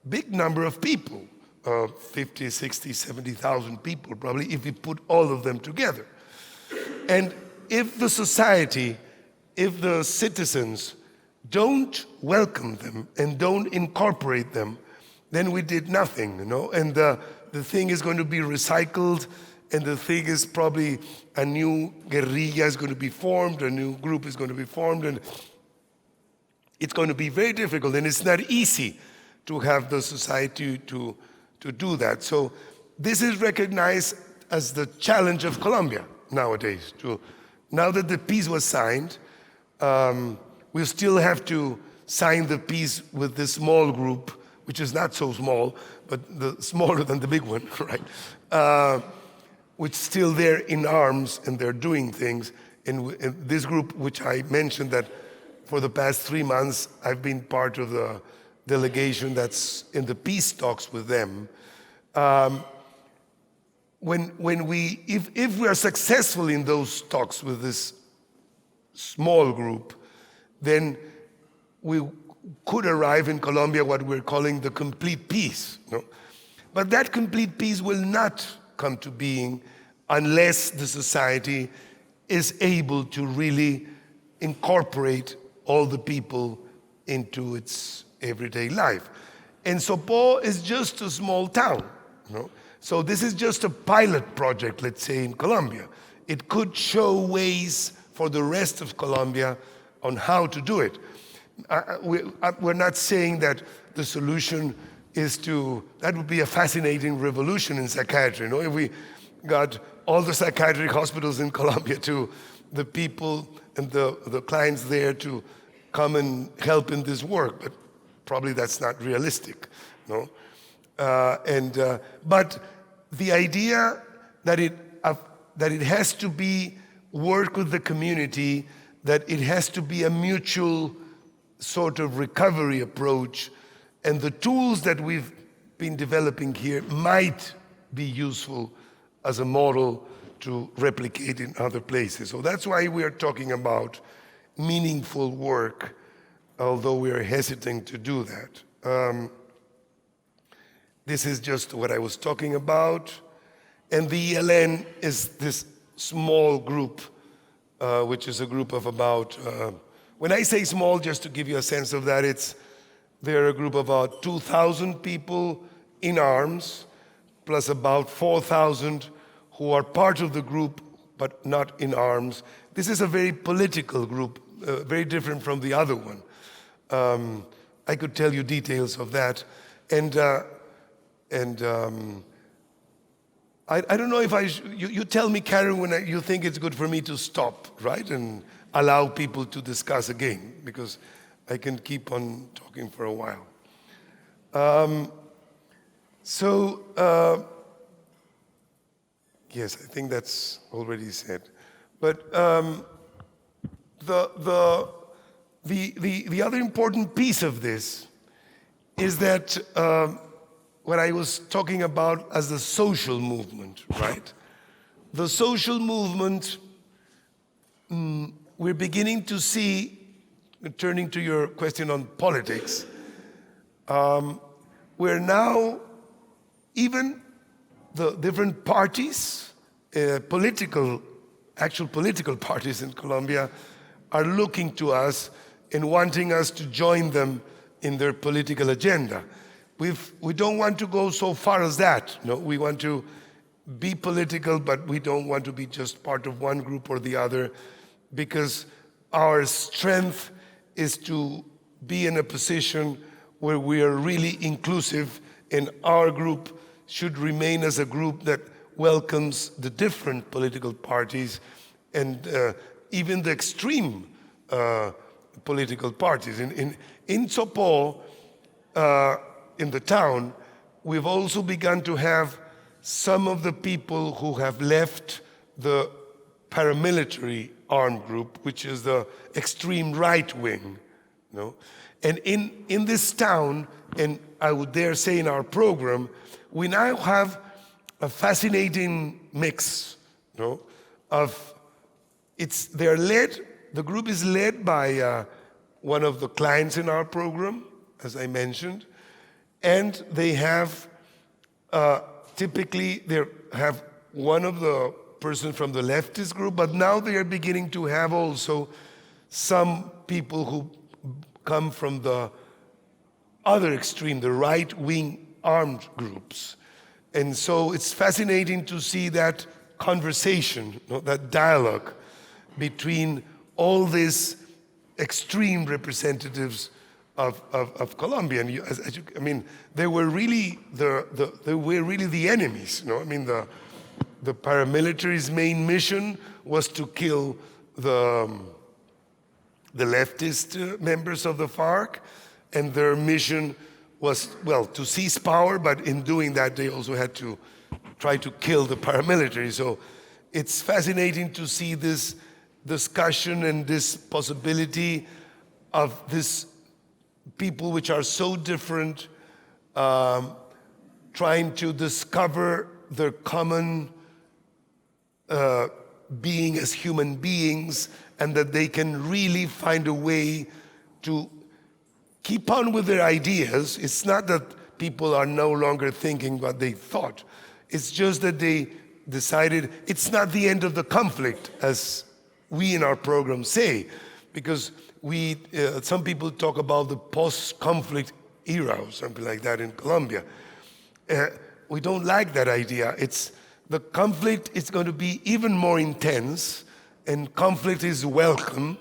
big number of people, 50, 60, 70,000 people probably, if we put all of them together. And if the society, if the citizens don't welcome them and don't incorporate them, then we did nothing, And the thing is going to be recycled, and the thing is probably a new guerrilla is going to be formed, a new group is going to be formed, and it's going to be very difficult, and it's not easy to have the society to do that. So this is recognized as the challenge of Colombia nowadays. Now that the peace was signed, we still have to sign the peace with this small group, which is not so small, but smaller than the big one, right? Which still there in arms and they're doing things. And this group, which I mentioned that for the past 3 months, I've been part of the delegation that's in the peace talks with them. If we are successful in those talks with this small group, then we could arrive in Colombia what we're calling the complete peace. But that complete peace will not come to being unless the society is able to really incorporate all the people into its everyday life. And Sopó is just a small town. So this is just a pilot project, let's say, in Colombia. It could show ways for the rest of Colombia on how to do it. We're not saying that the solution is that would be a fascinating revolution in psychiatry. If we got all the psychiatric hospitals in Colombia to the people and the clients there to come and help in this work, but probably that's not realistic. But the idea that it has to be work with the community, that it has to be a mutual sort of recovery approach, and the tools that we've been developing here might be useful as a model to replicate in other places. So that's why we are talking about meaningful work, although we are hesitant to do that. This is just what I was talking about. And the ELN is this small group, which is a group of about, when I say small, just to give you a sense of that, they're a group of about 2,000 people in arms, plus about 4,000 who are part of the group, but not in arms. This is a very political group, very different from the other one. I could tell you details of that. And I don't know if you tell me, Karen, when you think it's good for me to stop, right? And allow people to discuss again, because I can keep on talking for a while. Yes, I think that's already said. But the other important piece of this is that what I was talking about as the social movement, right? The social movement, we're beginning to see, turning to your question on politics, we're now, even the different parties, actual political parties in Colombia are looking to us and wanting us to join them in their political agenda. We don't want to go so far as that. No, we want to be political, but we don't want to be just part of one group or the other, because our strength is to be in a position where we are really inclusive, and our group should remain as a group that welcomes the different political parties and even the extreme political parties. In Sopó, in the town, we've also begun to have some of the people who have left the paramilitary armed group, which is the extreme right wing. And in this town, and I would dare say in our program, we now have a fascinating mix, they're led the group is led by one of the clients in our program, as I mentioned, and they have typically they have one of the person from the leftist group, but now they are beginning to have also some people who come from the other extreme, the right-wing armed groups. And so it's fascinating to see that conversation, that dialogue between all these extreme representatives of Colombia. And I mean, they were really the enemies. I mean, the paramilitary's main mission was to kill the leftist members of the FARC, and their mission was, well, to seize power, but in doing that, they also had to try to kill the paramilitary. So it's fascinating to see this discussion and this possibility of this people which are so different trying to discover their common being as human beings, and that they can really find a way to keep on with their ideas. It's not that people are no longer thinking what they thought. It's just that they decided it's not the end of the conflict, as we in our program say, because some people talk about the post-conflict era or something like that in Colombia. We don't like that idea. The conflict is going to be even more intense, and conflict is welcome.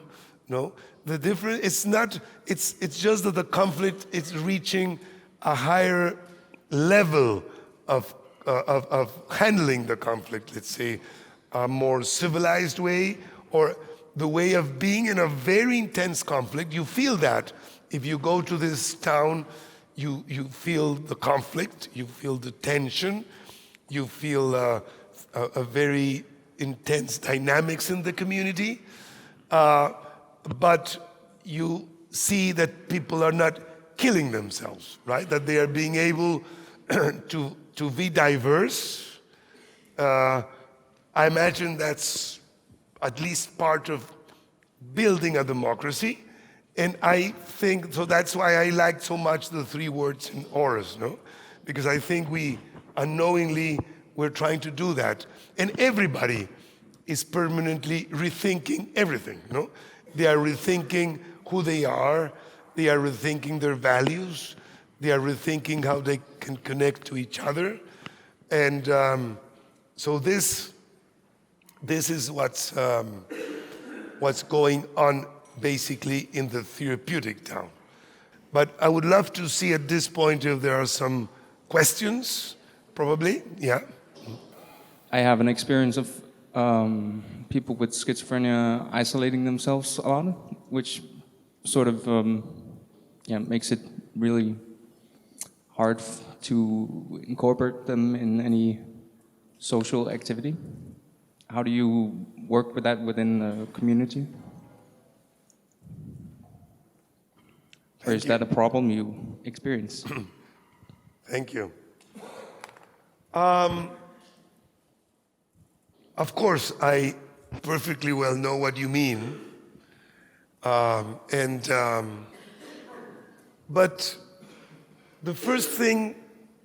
The difference, it's just that the conflict is reaching a higher level of handling the conflict, let's say, a more civilized way, or the way of being in a very intense conflict. You feel that. If you go to this town, you feel the conflict, you feel the tension, you feel a very intense dynamics in the community. But you see that people are not killing themselves, right? That they are being able to be diverse. I imagine that's at least part of building a democracy. And I think, so that's why I liked so much the 3 words in aarhus, because I think we unknowingly, we're trying to do that. And everybody is permanently rethinking everything, They are rethinking who they are are rethinking their values, they are rethinking how they can connect to each other. And so this is what's going on basically in the therapeutic town. But I would love to see at this point if there are some questions, probably, yeah. I have an experience of people with schizophrenia isolating themselves a lot, which sort of makes it really hard to incorporate them in any social activity. How do you work with that within the community? Or is that a problem you experience? Thank you. Of course, I perfectly well know what you mean. But the first thing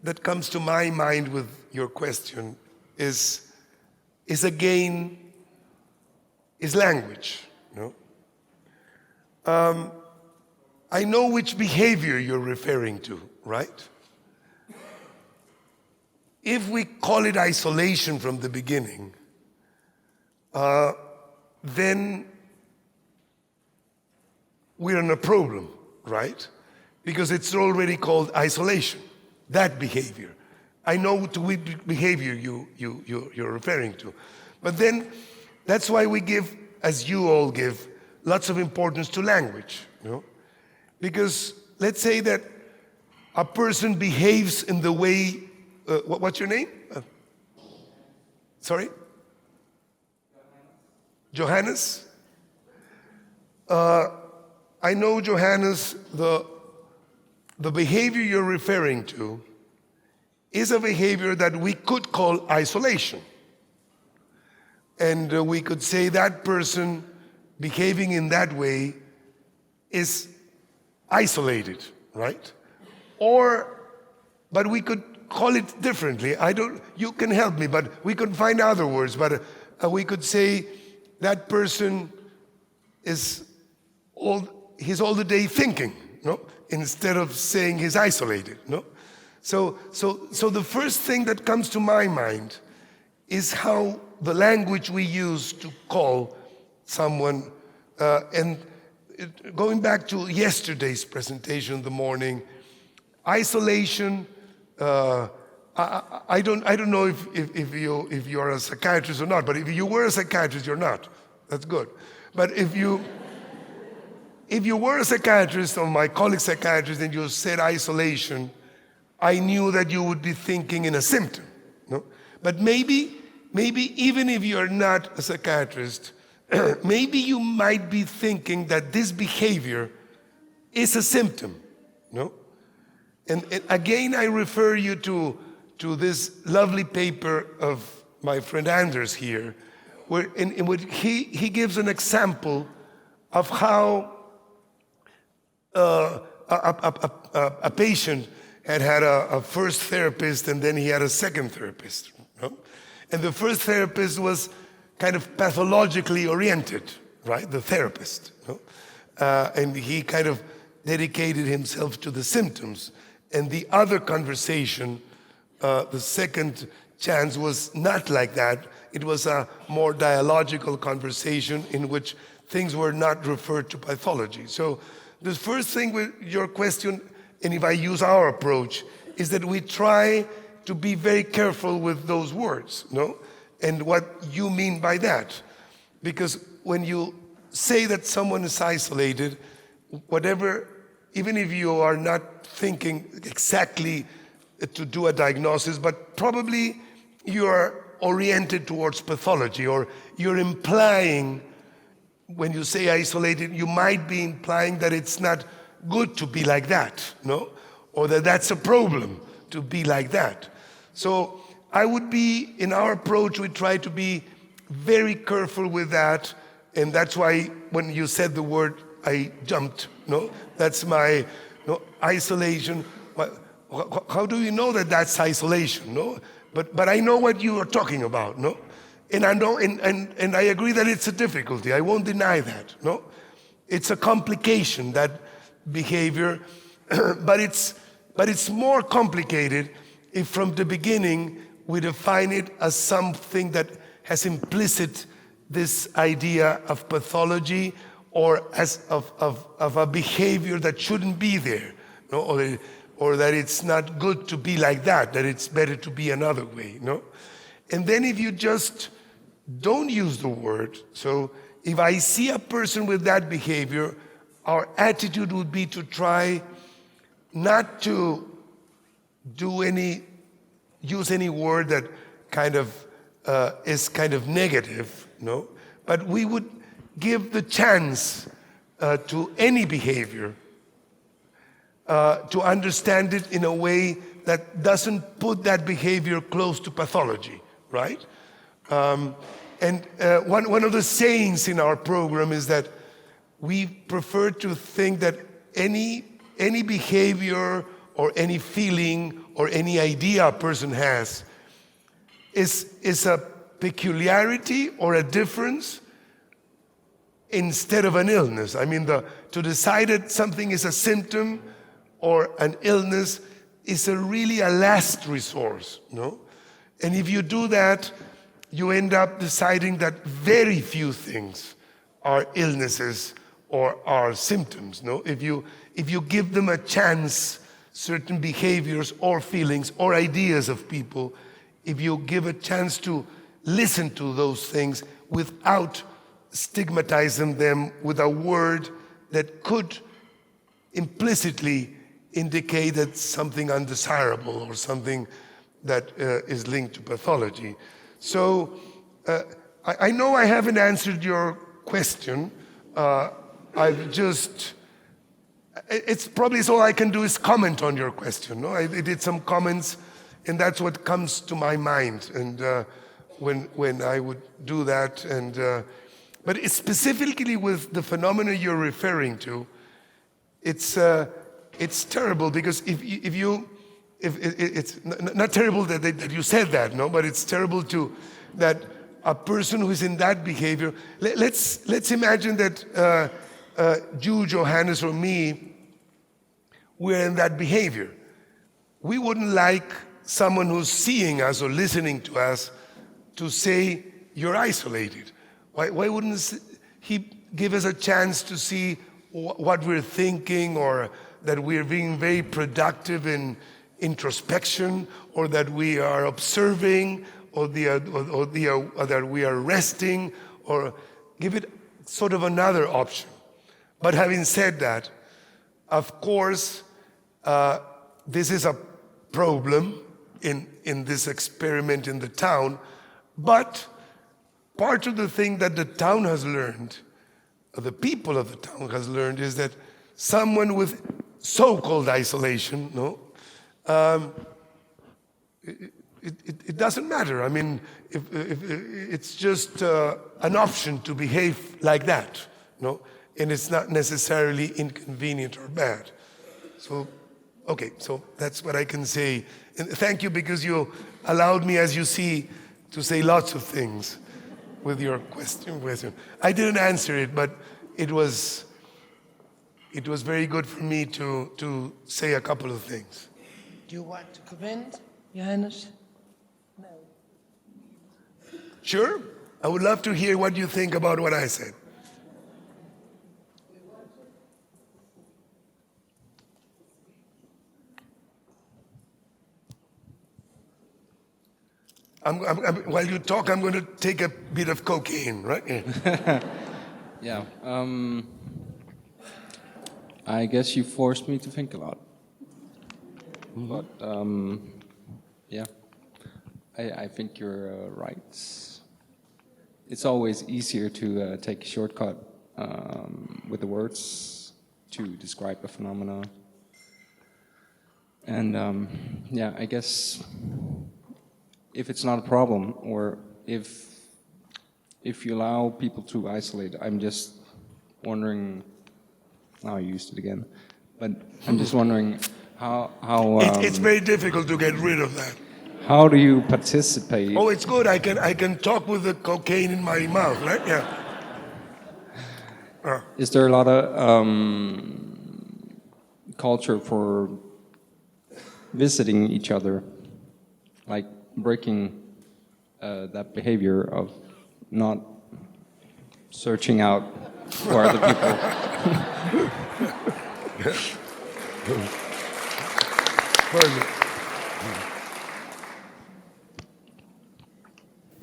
that comes to my mind with your question is language. I know which behavior you're referring to, right? If we call it isolation from the beginning, then we're in a problem, right? Because it's already called isolation, that behavior. I know which behavior you're referring to. But then that's why we give, as you all give, lots of importance to language. Because let's say that a person behaves in the way, what's your name? Sorry? Johannes? I know, Johannes, the behavior you're referring to is a behavior that we could call isolation. And we could say that person behaving in that way is isolated, right? But we could call it differently. You can help me, but we could find other words. But we could say that person he's all the day thinking, no? Instead of saying he's isolated, no? So the first thing that comes to my mind is how the language we use to call someone, going back to yesterday's presentation in the morning, isolation. I don't know if you're a psychiatrist or not, but if you were a psychiatrist, you're not. That's good. But if you were a psychiatrist or my colleague psychiatrist and you said isolation, I knew that you would be thinking in a symptom. No? But maybe even if you're not a psychiatrist, maybe you might be thinking that this behavior is a symptom. No? And again, I refer you to this lovely paper of my friend Anders here, where in which he gives an example of how a patient had a first therapist and then he had a second therapist. No? And the first therapist was kind of pathologically oriented, right? The therapist. No? And he kind of dedicated himself to the symptoms. And the other conversation, the second chance, was not like that. It was a more dialogical conversation in which things were not referred to pathology. So the first thing with your question, and if I use our approach, is that we try to be very careful with those words, no? And what you mean by that. Because when you say that someone is isolated, whatever, even if you are not thinking exactly to do a diagnosis, but probably you are oriented towards pathology, or you're implying, when you say isolated, you might be implying that it's not good to be like that, no? Or that that's a problem to be like that. So I would be, in our approach, we try to be very careful with that, and that's why when you said the word, I jumped, no? That's my isolation. How do you know that that's isolation, no? But I know what you are talking about, no? And I know, and I agree that it's a difficulty. I won't deny that, no? It's a complication, that behavior, but it's more complicated if from the beginning we define it as something that has implicit this idea of pathology, or as of a behavior that shouldn't be there, no? Or that it's not good to be like that it's better to be another way, no? And then if you just don't use the word, so if I see a person with that behavior, our attitude would be to try not to use any word that kind of is kind of negative, no? But we would give the chance to any behavior to understand it in a way that doesn't put that behavior close to pathology, right? And one of the sayings in our program is that we prefer to think that any behavior or any feeling or any idea a person has is a peculiarity or a difference instead of an illness. I mean, to decide that something is a symptom or an illness is really a last resource, no? And if you do that, you end up deciding that very few things are illnesses or are symptoms, no? If you give them a chance, certain behaviors or feelings or ideas of people, if you give a chance to listen to those things without stigmatizing them with a word that could implicitly indicate that something undesirable or something that is linked to pathology. So I know I haven't answered your question. It's probably all I can do is comment on your question. No, I did some comments, and that's what comes to my mind. And when I would do that, and But it's specifically with the phenomena you're referring to, it's terrible because if it's not terrible that you said that, no, but it's terrible that a person who is in that behavior. Let's imagine that you, Johannes, or me, we're in that behavior. We wouldn't like someone who's seeing us or listening to us to say, you're isolated. Why wouldn't he give us a chance to see what we're thinking, or that we're being very productive in introspection, or that we are observing, or that we are resting, or give it sort of another option. But having said that, of course, this is a problem in this experiment in the town, but part of the thing that the town has learned, or the people of the town has learned, is that someone with so-called isolation, it doesn't matter. I mean, if it's just an option to behave like that, and it's not necessarily inconvenient or bad. So, okay, so that's what I can say. And thank you, because you allowed me, as you see, to say lots of things with your question. I didn't answer it, but it was very good for me to say a couple of things. Do you want to comment, Johannes? No. Sure. I would love to hear what you think about what I said. While you talk, I'm going to take a bit of cocaine, right? Yeah. I guess you forced me to think a lot. But yeah, I think you're right. It's always easier to take a shortcut with the words to describe a phenomena. And yeah, I guess if it's not a problem, or if you allow people to isolate, I'm just wondering. Now I used it again, but I'm just wondering how it's very difficult to get rid of that. How do you participate? Oh, it's good. I can talk with the cocaine in my mouth, right? Yeah. Is there a lot of culture for visiting each other, like breaking that behavior of not searching out for other people?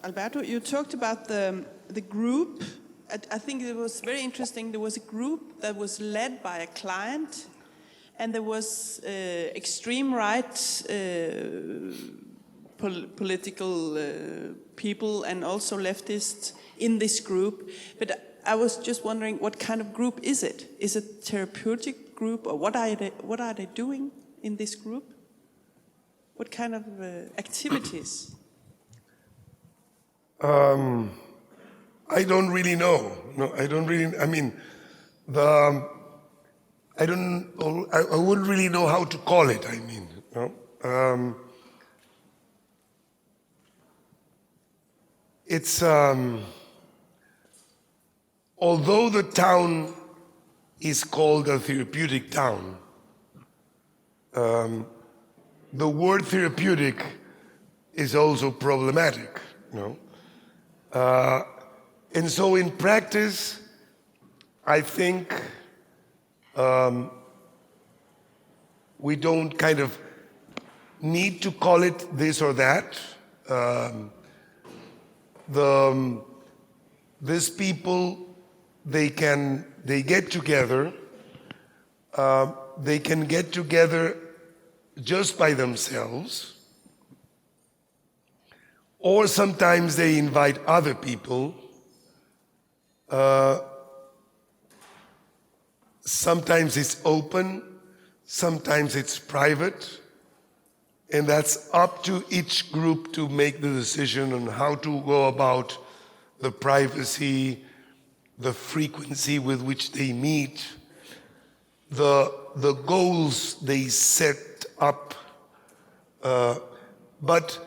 Alberto, you talked about the group. I think it was very interesting. There was a group that was led by a client, and there was extreme right political people and also leftists in this group. But I was just wondering, what kind of group is it? Is it a therapeutic group, or what are they doing in this group? What kind of activities? I don't really know. No, I don't really. I mean, I wouldn't really know how to call it. I mean, it's although the town is called a therapeutic town, the word therapeutic is also problematic, and so in practice, I think we don't kind of need to call it this or that. These people, they get together. They can get together just by themselves, or sometimes they invite other people. Sometimes it's open, sometimes it's private, and that's up to each group to make the decision on how to go about the privacy the frequency with which they meet, the goals they set up. But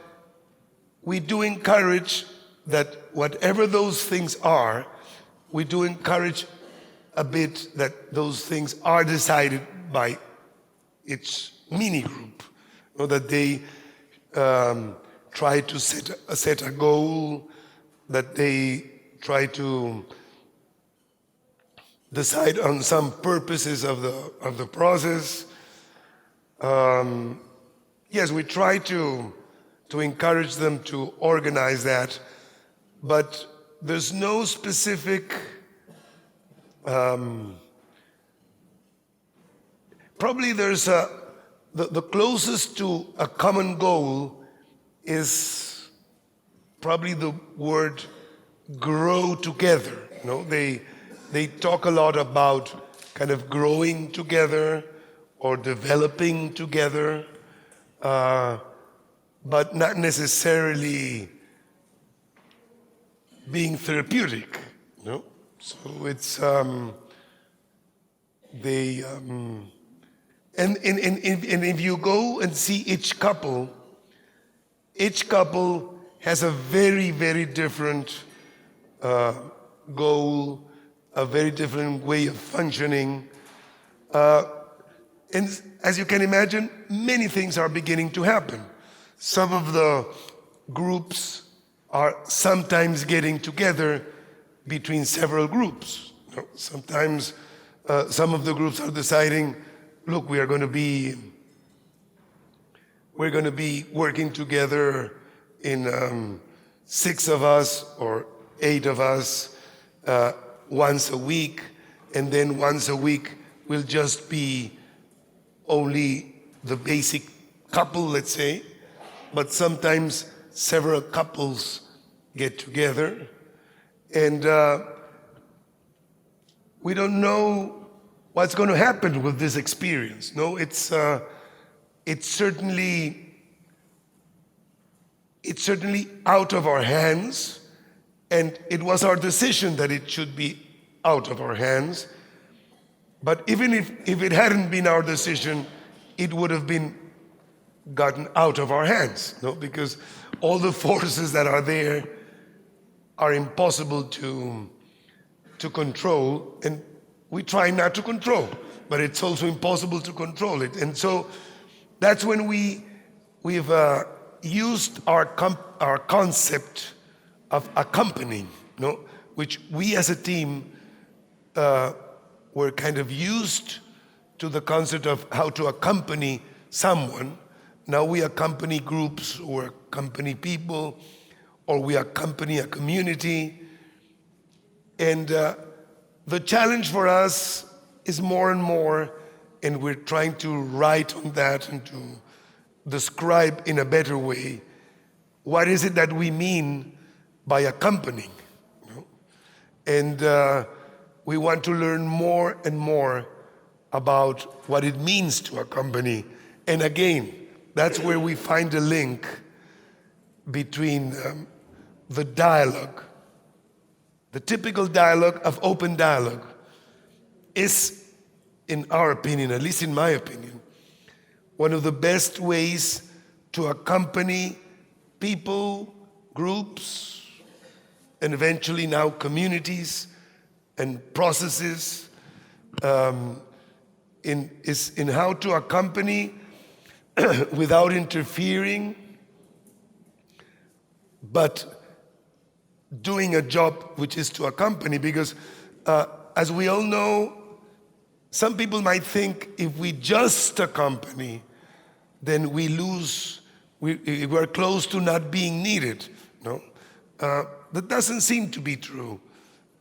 we do encourage that whatever those things are, we do encourage a bit that those things are decided by its mini group, or that they try to set a goal, that they try to decide on some purposes of the process. Yes, we try to encourage them to organize that, but there's no specific. Probably there's the closest to a common goal is probably the word grow together. You know, they talk a lot about kind of growing together or developing together, but not necessarily being therapeutic. You know? So it's and if you go and see each couple has a very, very different goal, a very different way of functioning. And as you can imagine, many things are beginning to happen. Some of the groups are sometimes getting together between several groups. You know, sometimes some of the groups are deciding, look, we're going to be working together in 6 of us or 8 of us once a week, and then once a week will just be only the basic couple, let's say, but sometimes several couples get together, and we don't know what's going to happen with this experience. No, it's certainly out of our hands, and it was our decision that it should be out of our hands. But even if it hadn't been our decision, it would have been gotten out of our hands, no? Because all the forces that are there are impossible to control, and we try not to control, but it's also impossible to control it. And so that's when we've used our concept of accompanying, no? Which we as a team were kind of used to the concept of how to accompany someone. Now we accompany groups, or accompany people, or we accompany a community. And the challenge for us is more and more, and we're trying to write on that and to describe in a better way, what is it that we mean by accompanying? You know? And we want to learn more and more about what it means to accompany. And again, that's where we find a link between the dialogue. The typical dialogue of open dialogue is, in our opinion, at least in my opinion, one of the best ways to accompany people, groups, and eventually now communities and processes, in how to accompany without interfering, but doing a job which is to accompany. Because as we all know, some people might think if we just accompany, then we're close to not being needed. No, that doesn't seem to be true.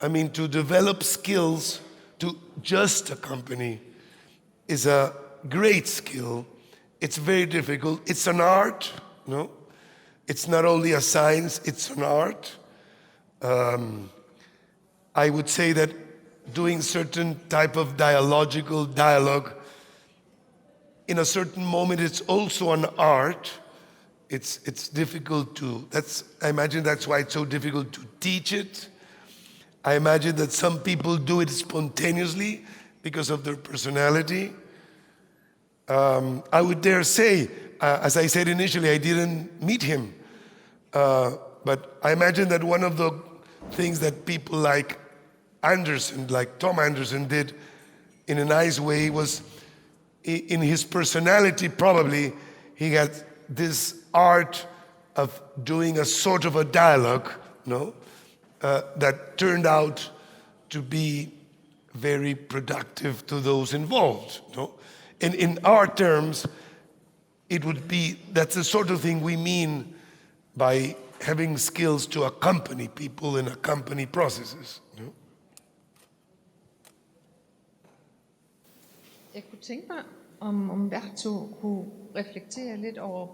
I mean, to develop skills to just accompany is a great skill. It's very difficult. It's an art, no? It's not only a science, it's an art. I would say that doing certain type of dialogue, in a certain moment, it's also an art. It's difficult to, I imagine that's why it's so difficult to teach it. I imagine that some people do it spontaneously because of their personality. I would dare say, as I said initially, I didn't meet him. But I imagine that one of the things that people like Anderson, like Tom Anderson, did in a nice way was in his personality, probably, he had this art of doing a sort of a dialogue, that turned out to be very productive to those involved. And in our terms, it would be, that's the sort of thing we mean by having skills to accompany people and accompany processes. Jeg kunne tænke mig, om Umberto kunne reflektere lidt over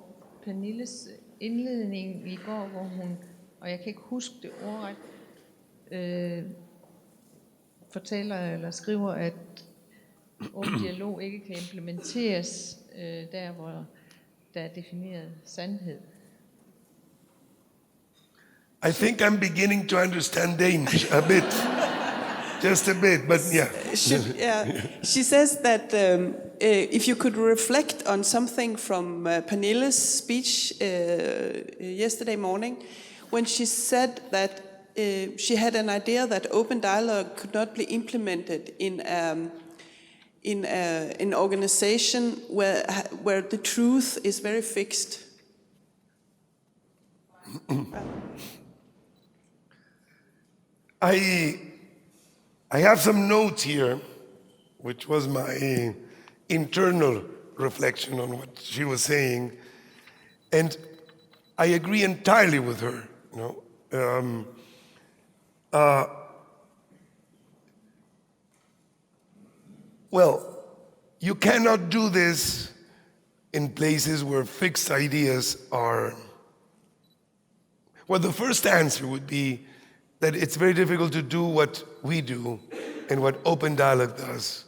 Pernilles indledning i går, hvor hun, og jeg kan ikke huske det ordret, fortæller eller skriver, at åben dialog ikke kan implementeres der, hvor der er defineret sandhed. I think I'm beginning to understand Danish a bit. Just a bit, but yeah. She says that if you could reflect on something from Pernille's speech yesterday morning, when she said that she had an idea that open dialogue could not be implemented in an organization where the truth is very fixed. I have some notes here, which was my internal reflection on what she was saying, and I agree entirely with her. Well, you cannot do this in places where fixed ideas are. Well, the first answer would be that it's very difficult to do what we do and what open dialogue does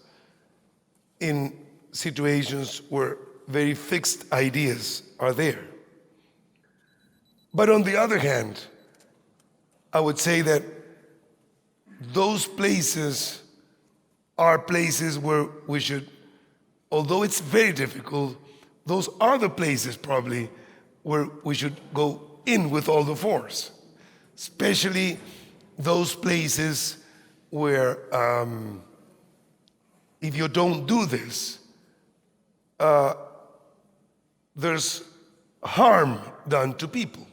in situations where very fixed ideas are there. But on the other hand, I would say that those places are places where we should, although it's very difficult, those are the places probably where we should go in with all the force, especially those places where if you don't do this, there's harm done to people.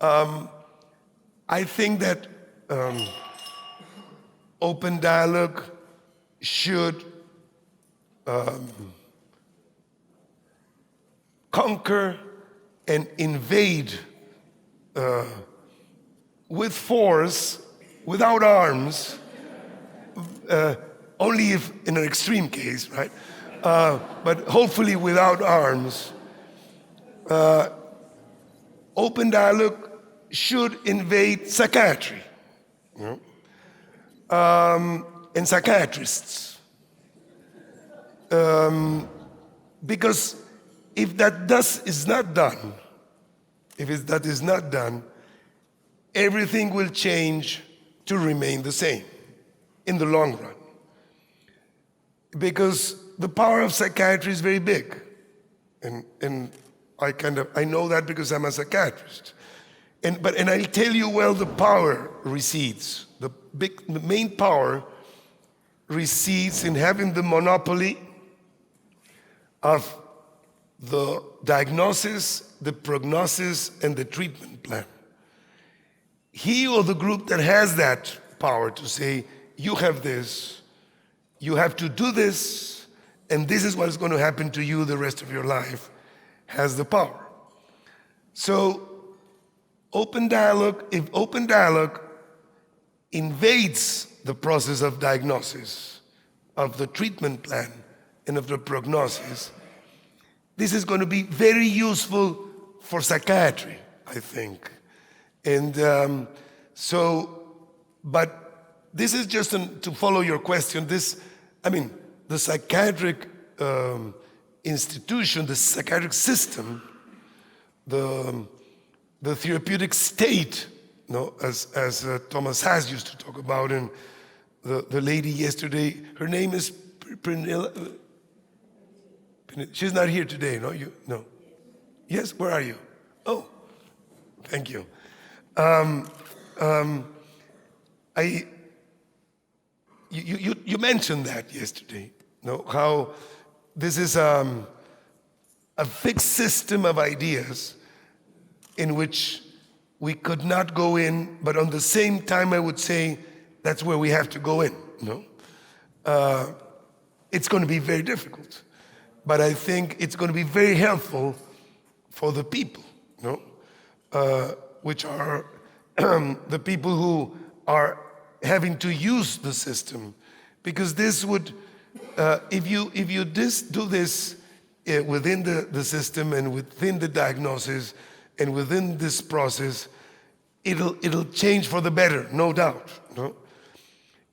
I think that open dialogue should conquer and invade with force, without arms, only if in an extreme case, right? But hopefully without arms. Open dialogue should invade psychiatry, and psychiatrists. Because if that is not done, everything will change to remain the same in the long run. Because the power of psychiatry is very big. And I know that because I'm a psychiatrist. And I'll tell you where the power resides. The main power resides in having the monopoly of the diagnosis, the prognosis, and the treatment plan. He or the group that has that power to say, you have this, you have to do this, and this is what is going to happen to you the rest of your life, has the power. So, if open dialogue invades the process of diagnosis, of the treatment plan, and of the prognosis, this is going to be very useful for psychiatry, I think. And but this is just to follow your question. The psychiatric institution, the psychiatric system, the therapeutic state No, as Thomas Haas used to talk about, and the lady yesterday, her name is Pernilla. She's not here today, no? No. Yes, where are you? Oh, thank you. You mentioned that yesterday, no? How this is a fixed system of ideas in which we could not go in, but on the same time, I would say that's where we have to go in. No, it's going to be very difficult, but I think it's going to be very helpful for the people. No, which are the people who are having to use the system, because this would, if you do this within the system and within the diagnosis and within this process, it'll change for the better, no doubt. No?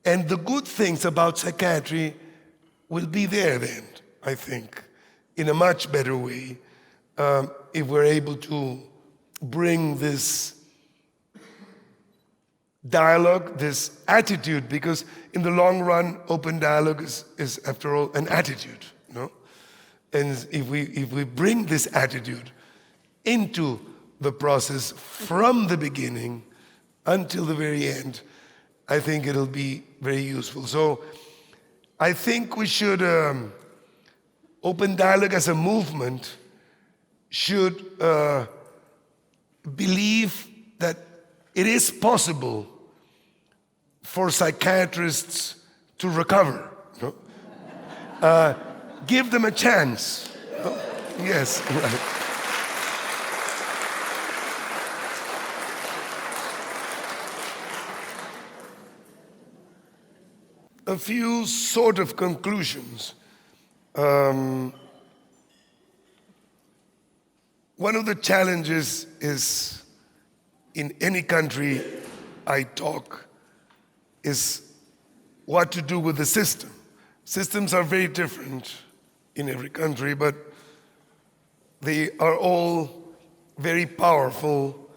And the good things about psychiatry will be there then, I think, in a much better way, if we're able to bring this dialogue, this attitude, because in the long run, open dialogue is after all an attitude, no? And if we bring this attitude into the process from the beginning until the very end, I think it'll be very useful. So I think we should, open dialogue as a movement should believe that it is possible for psychiatrists to recover. No? Give them a chance. No? Yes, right. A few sort of conclusions. One of the challenges is, in any country I talk, is what to do with the system. Systems are very different in every country, but they are all very powerful,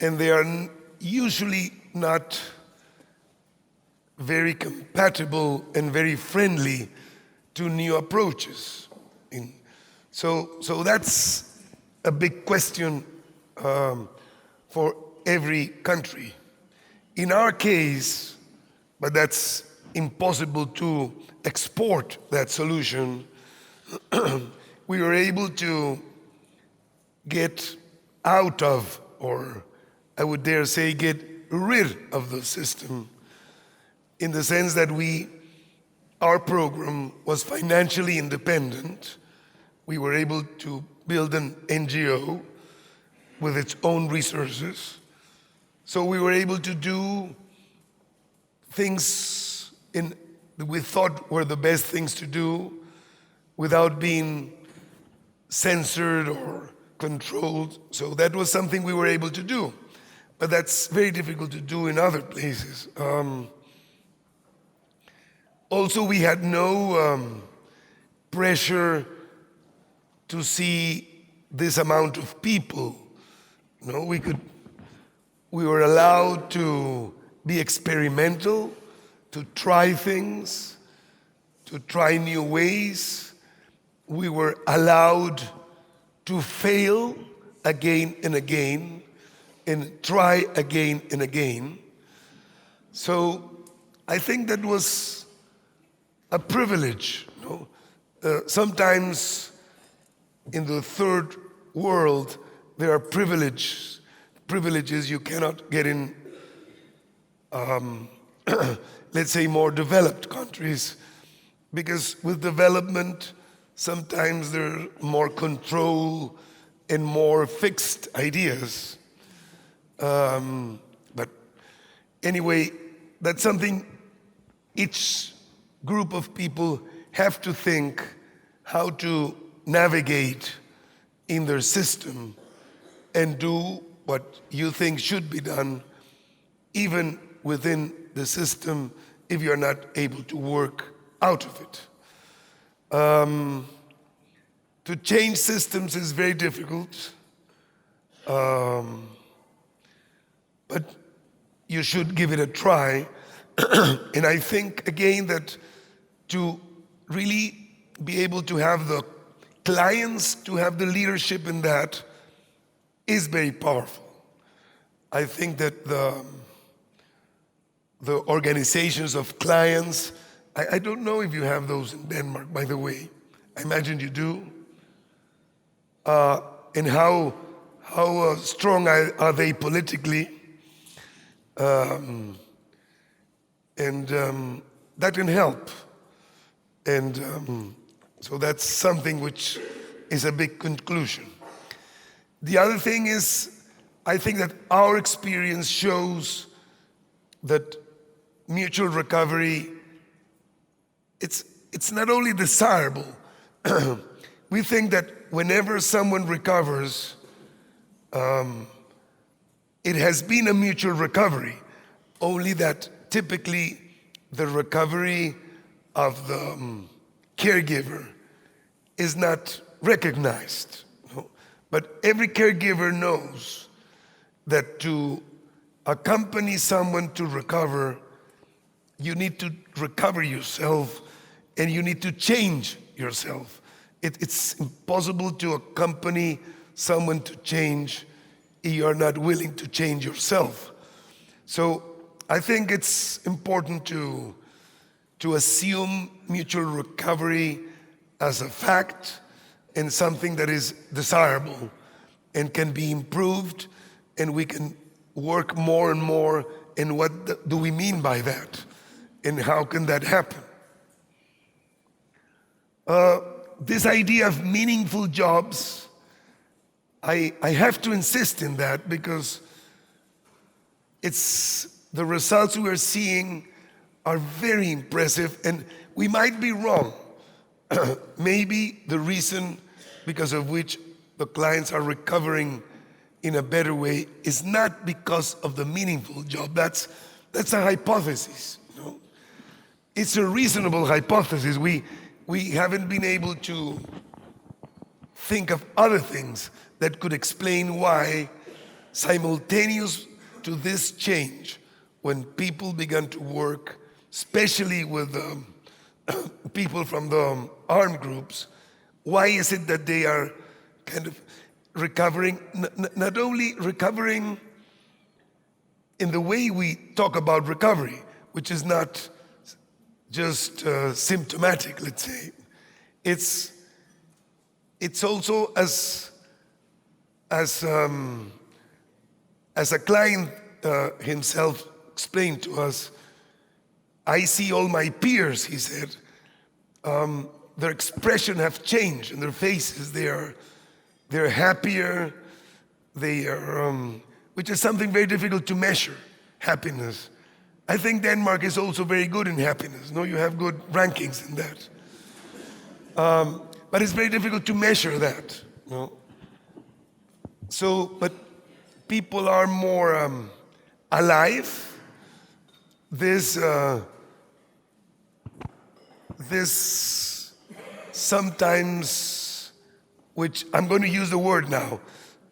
and they are usually not very compatible and very friendly to new approaches. So that's a big question for every country. In our case, but that's impossible to export that solution, we were able to get out of, or I would dare say, get rid of the system, in the sense that our program was financially independent. We were able to build an NGO with its own resources. So we were able to do things we thought were the best things to do without being censored or controlled. So that was something we were able to do. But that's very difficult to do in other places. Also, we had no pressure to see this amount of people. No, we were allowed to be experimental, to try things, to try new ways. We were allowed to fail again and again and try again and again. So I think that was a privilege. No? Sometimes in the third world, there are privileges you cannot get in, let's say, more developed countries, because with development, sometimes there's more control and more fixed ideas. But anyway, that's something each group of people have to think how to navigate in their system and do what you think should be done, even within the system, if you're not able to work out of it. To change systems is very difficult. but you should give it a try. And I think, again, that to really be able to have the clients, to have the leadership in that, is very powerful. I think that the organizations of clients, I don't know if you have those in Denmark, by the way. I imagine you do. And how strong are they politically? And that can help. And so that's something which is a big conclusion. The other thing is, I think that our experience shows that mutual recovery, it's not only desirable. We think that whenever someone recovers, it has been a mutual recovery, only that typically the recovery of the caregiver is not recognized. But every caregiver knows that to accompany someone to recover, you need to recover yourself and you need to change yourself. It's impossible to accompany someone to change if you are not willing to change yourself. So I think it's important to assume mutual recovery as a fact and something that is desirable and can be improved, and we can work more and more in what do we mean by that and how can that happen. This idea of meaningful jobs, I have to insist in that because the results we are seeing are very impressive, and we might be wrong. Maybe the reason because of which the clients are recovering in a better way is not because of the meaningful job. That's a hypothesis. It's a reasonable hypothesis. We haven't been able to think of other things that could explain why, simultaneous to this change, when people began to work, especially with people from the armed groups, why is it that they are kind of recovering, not only recovering in the way we talk about recovery, which is not just symptomatic, let's say. It's also as a client himself explained to us, I see all my peers, he said, their expression have changed in their faces. They're happier. They are, which is something very difficult to measure, happiness. I think Denmark is also very good in happiness. No, you have good rankings in that. But it's very difficult to measure that. No? So, but people are more alive. This sometimes, which I'm going to use the word now,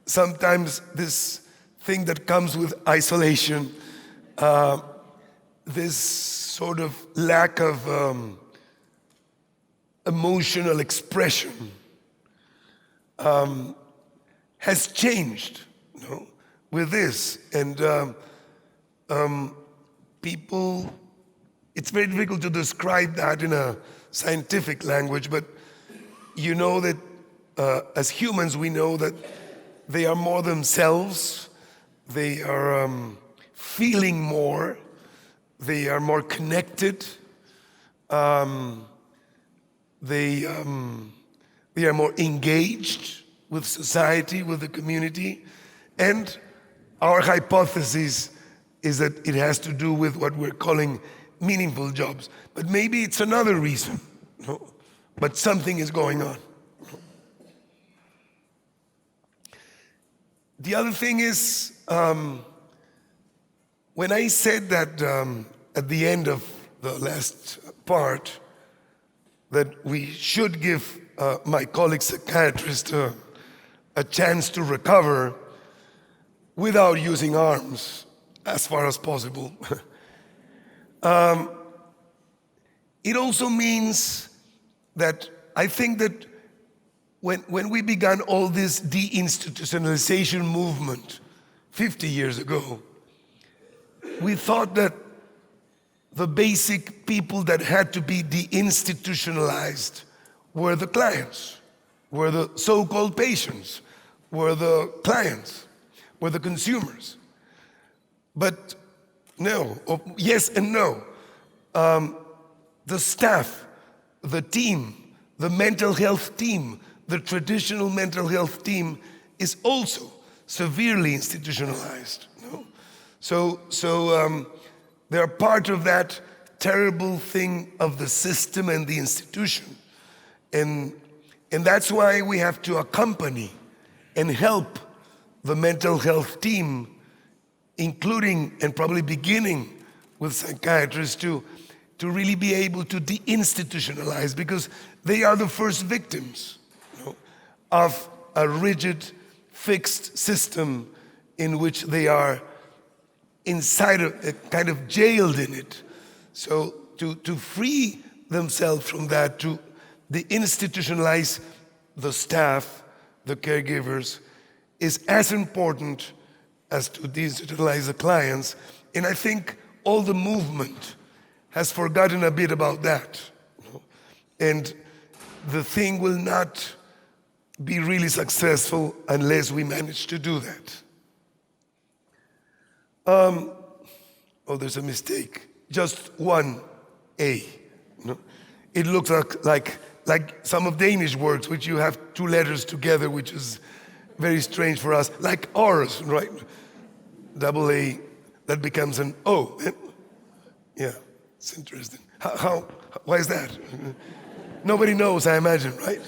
sometimes this thing that comes with isolation, this sort of lack of emotional expression has changed, with this. And people, it's very difficult to describe that in a scientific language, but you know that as humans, we know that they are more themselves, they are feeling more, they are more connected, they are more engaged with society, with the community. And our hypothesis is that it has to do with what we're calling meaningful jobs. But maybe it's another reason, but something is going on. The other thing is, when I said that at the end of the last part, that we should give my colleague psychiatrist a chance to recover without using arms, as far as possible. It also means that I think that when we began all this deinstitutionalization movement 50 years ago, we thought that the basic people that had to be deinstitutionalized were the clients, were the so-called patients, were the clients, were the consumers. But no, yes and no. The staff, the team, the mental health team, the traditional mental health team is also severely institutionalized. No? So they're part of that terrible thing of the system and the institution. And that's why we have to accompany and help the mental health team, including and probably beginning with psychiatrists to really be able to deinstitutionalize, because they are the first victims, you know, of a rigid, fixed system in which they are inside of, kind of jailed in it. So to free themselves from that, to deinstitutionalize the staff, the caregivers, is as important as to deinstitutionalize the clients. And I think all the movement has forgotten a bit about that. You know? And the thing will not be really successful unless we manage to do that. Oh, there's a mistake. Just one A. You know? It looks like some of Danish words, which you have two letters together, which is very strange for us, like aarhus, right? Double A, that becomes an O. Yeah, it's interesting. Why is that? Nobody knows, I imagine, right?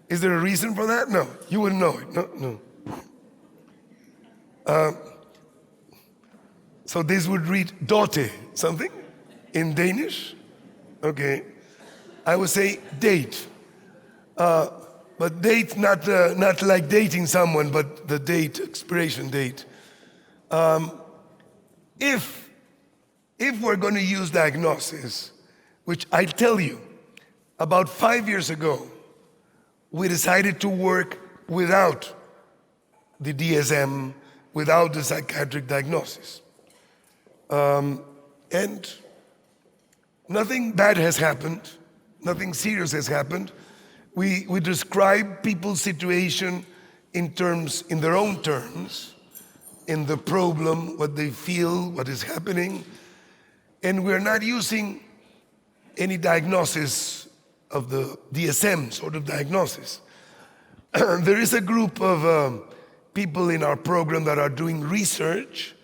Is there a reason for that? No, you wouldn't know it. No. So this would read dote, something in Danish. Okay, I would say date, but date not like dating someone, but the date, expiration date. If we're going to use diagnosis, which I tell you, about 5 years ago, we decided to work without the DSM, without the psychiatric diagnosis. And nothing bad has happened, nothing serious has happened. We describe people's situation in their own terms, in the problem, what they feel, what is happening, and we're not using any diagnosis of the DSM sort of diagnosis. There is a group of people in our program that are doing research,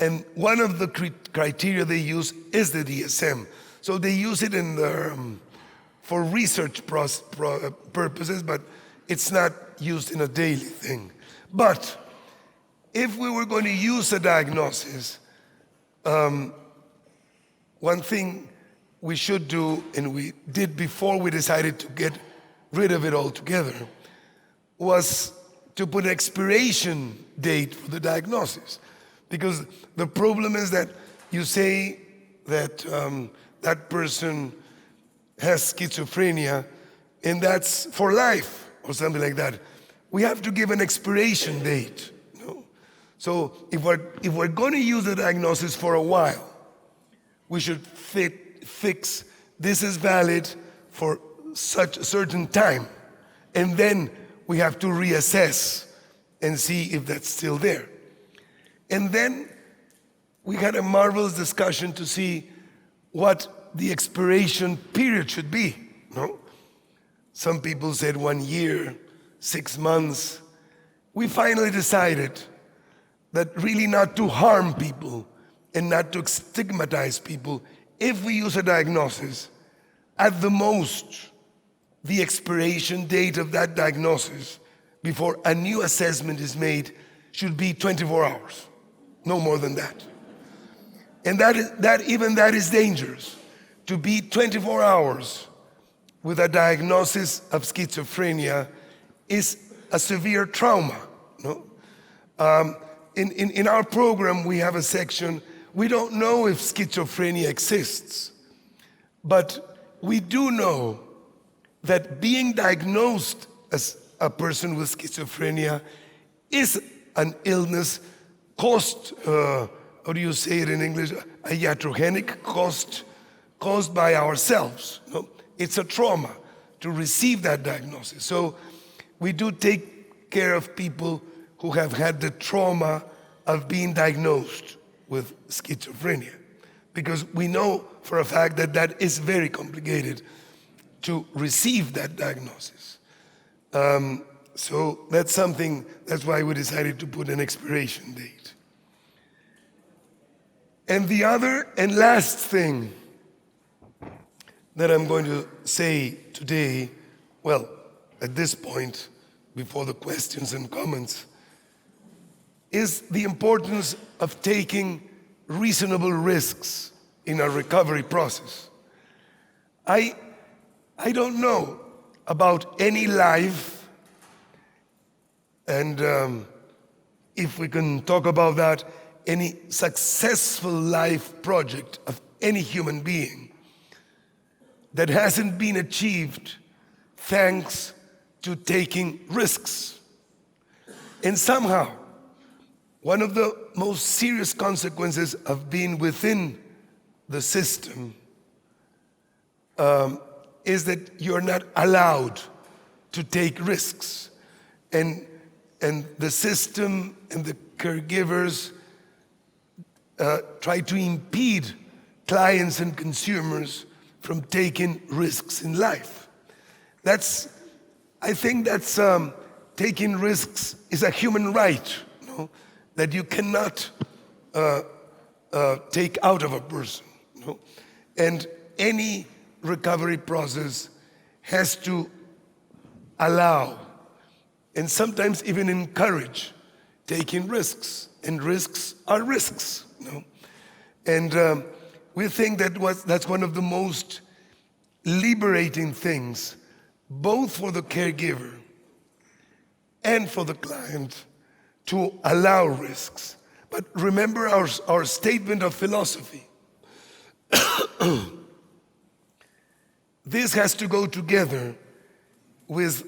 and one of the criteria they use is the DSM. So they use it in for research purposes, but it's not used in a daily thing. But if we were going to use a diagnosis, one thing we should do, and we did before we decided to get rid of it altogether, was to put an expiration date for the diagnosis. Because the problem is that you say that that person has schizophrenia, and that's for life, or something like that. We have to give an expiration date. You know? So if we're going to use the diagnosis for a while, we should fix this is valid for such a certain time, and then we have to reassess and see if that's still there. And then we had a marvelous discussion to see what the expiration period should be. No? Some people said 1 year, 6 months. We finally decided that really not to harm people and not to stigmatize people. If we use a diagnosis, at the most, the expiration date of that diagnosis before a new assessment is made should be 24 hours, no more than that. And that is dangerous. To be 24 hours with a diagnosis of schizophrenia is a severe trauma. No? in our program, we have a section, we don't know if schizophrenia exists, but we do know that being diagnosed as a person with schizophrenia is an illness caused, how do you say it in English, a iatrogenic caused by ourselves. No? It's a trauma to receive that diagnosis. So we do take care of people who have had the trauma of being diagnosed with schizophrenia, because we know for a fact that that is very complicated to receive that diagnosis. So that's something, that's why we decided to put an expiration date. And the other and last thing that I'm going to say today, well, at this point, before the questions and comments, is the importance of taking reasonable risks in our recovery process. I don't know about any life, and if we can talk about that, any successful life project of any human being that hasn't been achieved thanks to taking risks. And somehow, one of the most serious consequences of being within the system is that you're not allowed to take risks. And the system and the caregivers try to impede clients and consumers from taking risks in life. I think that's taking risks is a human right, no? That you cannot take out of a person. No? And any recovery process has to allow and sometimes even encourage taking risks. And risks are risks. No? And we think that's one of the most liberating things, both for the caregiver and for the client, to allow risks. But remember our statement of philosophy. This has to go together with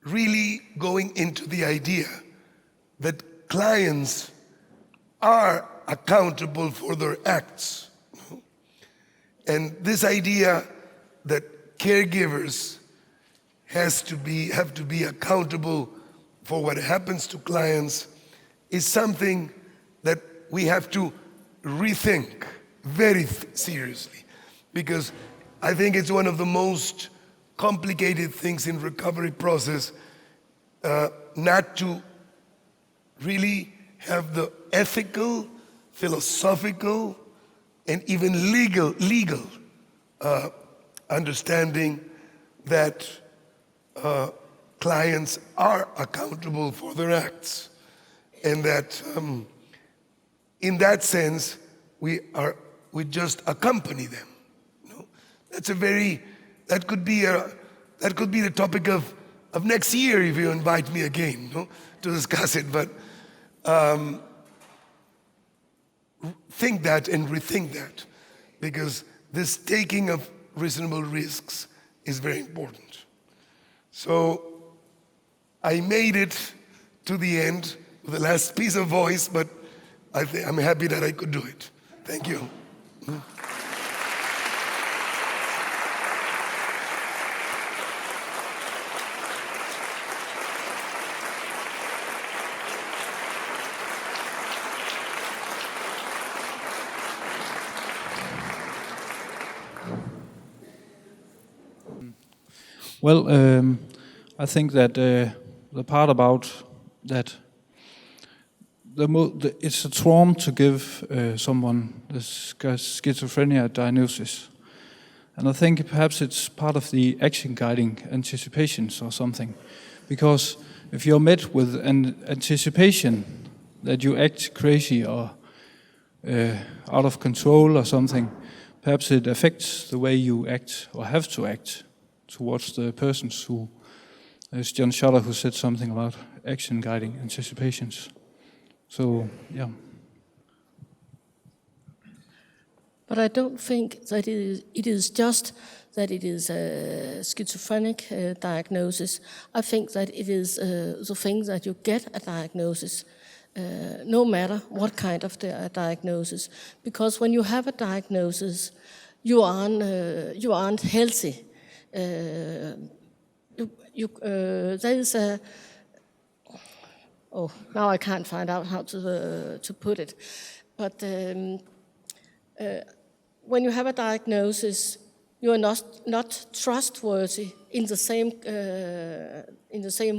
really going into the idea that clients are accountable for their acts. And this idea that caregivers have to be accountable for what happens to clients is something that we have to rethink very seriously, because I think it's one of the most complicated things in recovery process not to really have the ethical, philosophical, and even legal understanding that clients are accountable for their acts, and that in that sense we just accompany them. No? That could be the topic of next year if you invite me again, no? To discuss it. But think that and rethink that, because this taking of reasonable risks is very important. So I made it to the end with the last piece of voice, but I'm happy that I could do it. Thank you. Well, I think that the part about that it's a trauma to give someone the schizophrenia diagnosis. And I think perhaps it's part of the action guiding anticipations or something. Because if you're met with an anticipation that you act crazy or out of control or something, perhaps it affects the way you act or have to act towards the persons who, as John Shutter, who said something about action guiding anticipations. So, yeah. But I don't think that it is just that it is a schizophrenic diagnosis. I think that it is the thing that you get a diagnosis, no matter what kind of diagnosis. Because when you have a diagnosis, you aren't healthy. There is a... Oh, now I can't find out how to put it. But when you have a diagnosis, you are not trustworthy in the same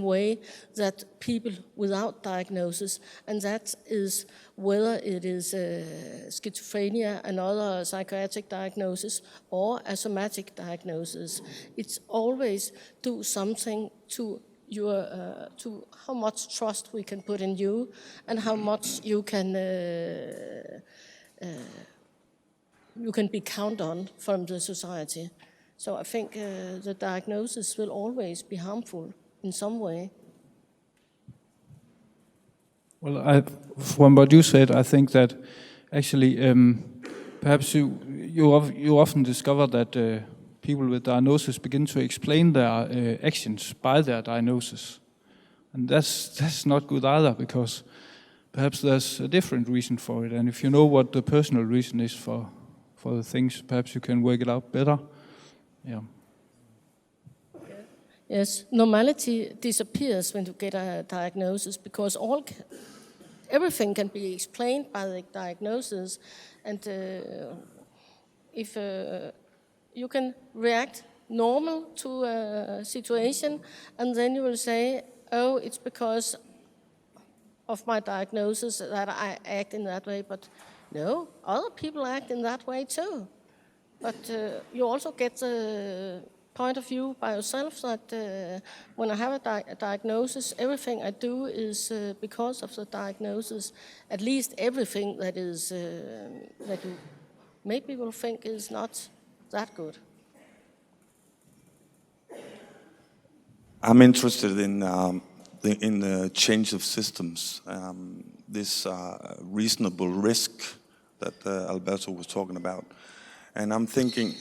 way that people without diagnosis, and that is whether it is schizophrenia, another psychiatric diagnosis, or a somatic diagnosis. It's always do something to your to how much trust we can put in you, and how much you can be counted on from the society. So I think the diagnosis will always be harmful in some way. Well, from what you said, I think that actually perhaps you often discover that people with diagnosis begin to explain their actions by their diagnosis. And that's not good either, because perhaps there's a different reason for it. And if you know what the personal reason is for the things, perhaps you can work it out better. Yeah. Yes, normality disappears when you get a diagnosis, because everything can be explained by the diagnosis, and if you can react normal to a situation, and then you will say, oh, it's because of my diagnosis that I act in that way, but no, other people act in that way too. But you also get the point of view by yourself that when I have a diagnosis, everything I do is because of the diagnosis. At least everything that is that you maybe will think is not that good. I'm interested in the change of systems. This reasonable risk that Alberto was talking about. And I'm thinking,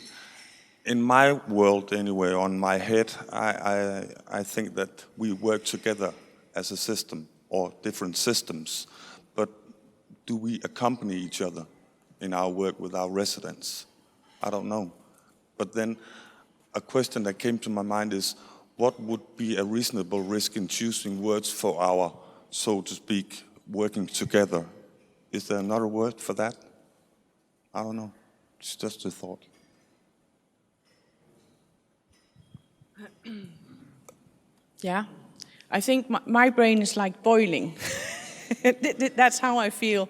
in my world anyway, on my head, I think that we work together as a system, or different systems, but do we accompany each other in our work with our residents? I don't know. But then a question that came to my mind is, what would be a reasonable risk in choosing words for our, so to speak, working together? Is there another word for that? I don't know. It's just a thought. Yeah, I think my brain is like boiling. That's how I feel.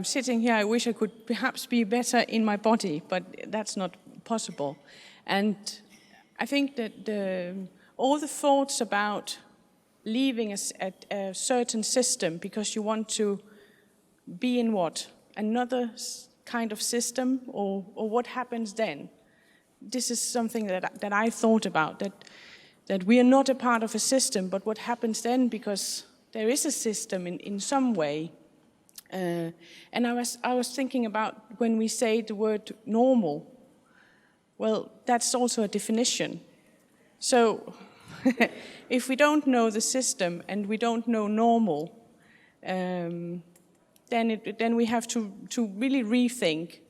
Sitting here, I wish I could perhaps be better in my body, but that's not possible. And I think that all the thoughts about leaving a certain system because you want to be in what? Another kind of system, or what happens then? This is something that I thought about, that we are not a part of a system, but what happens then, because there is a system in some way. And I was thinking about when we say the word normal, well, that's also a definition. So if we don't know the system and we don't know normal, then we have to really rethink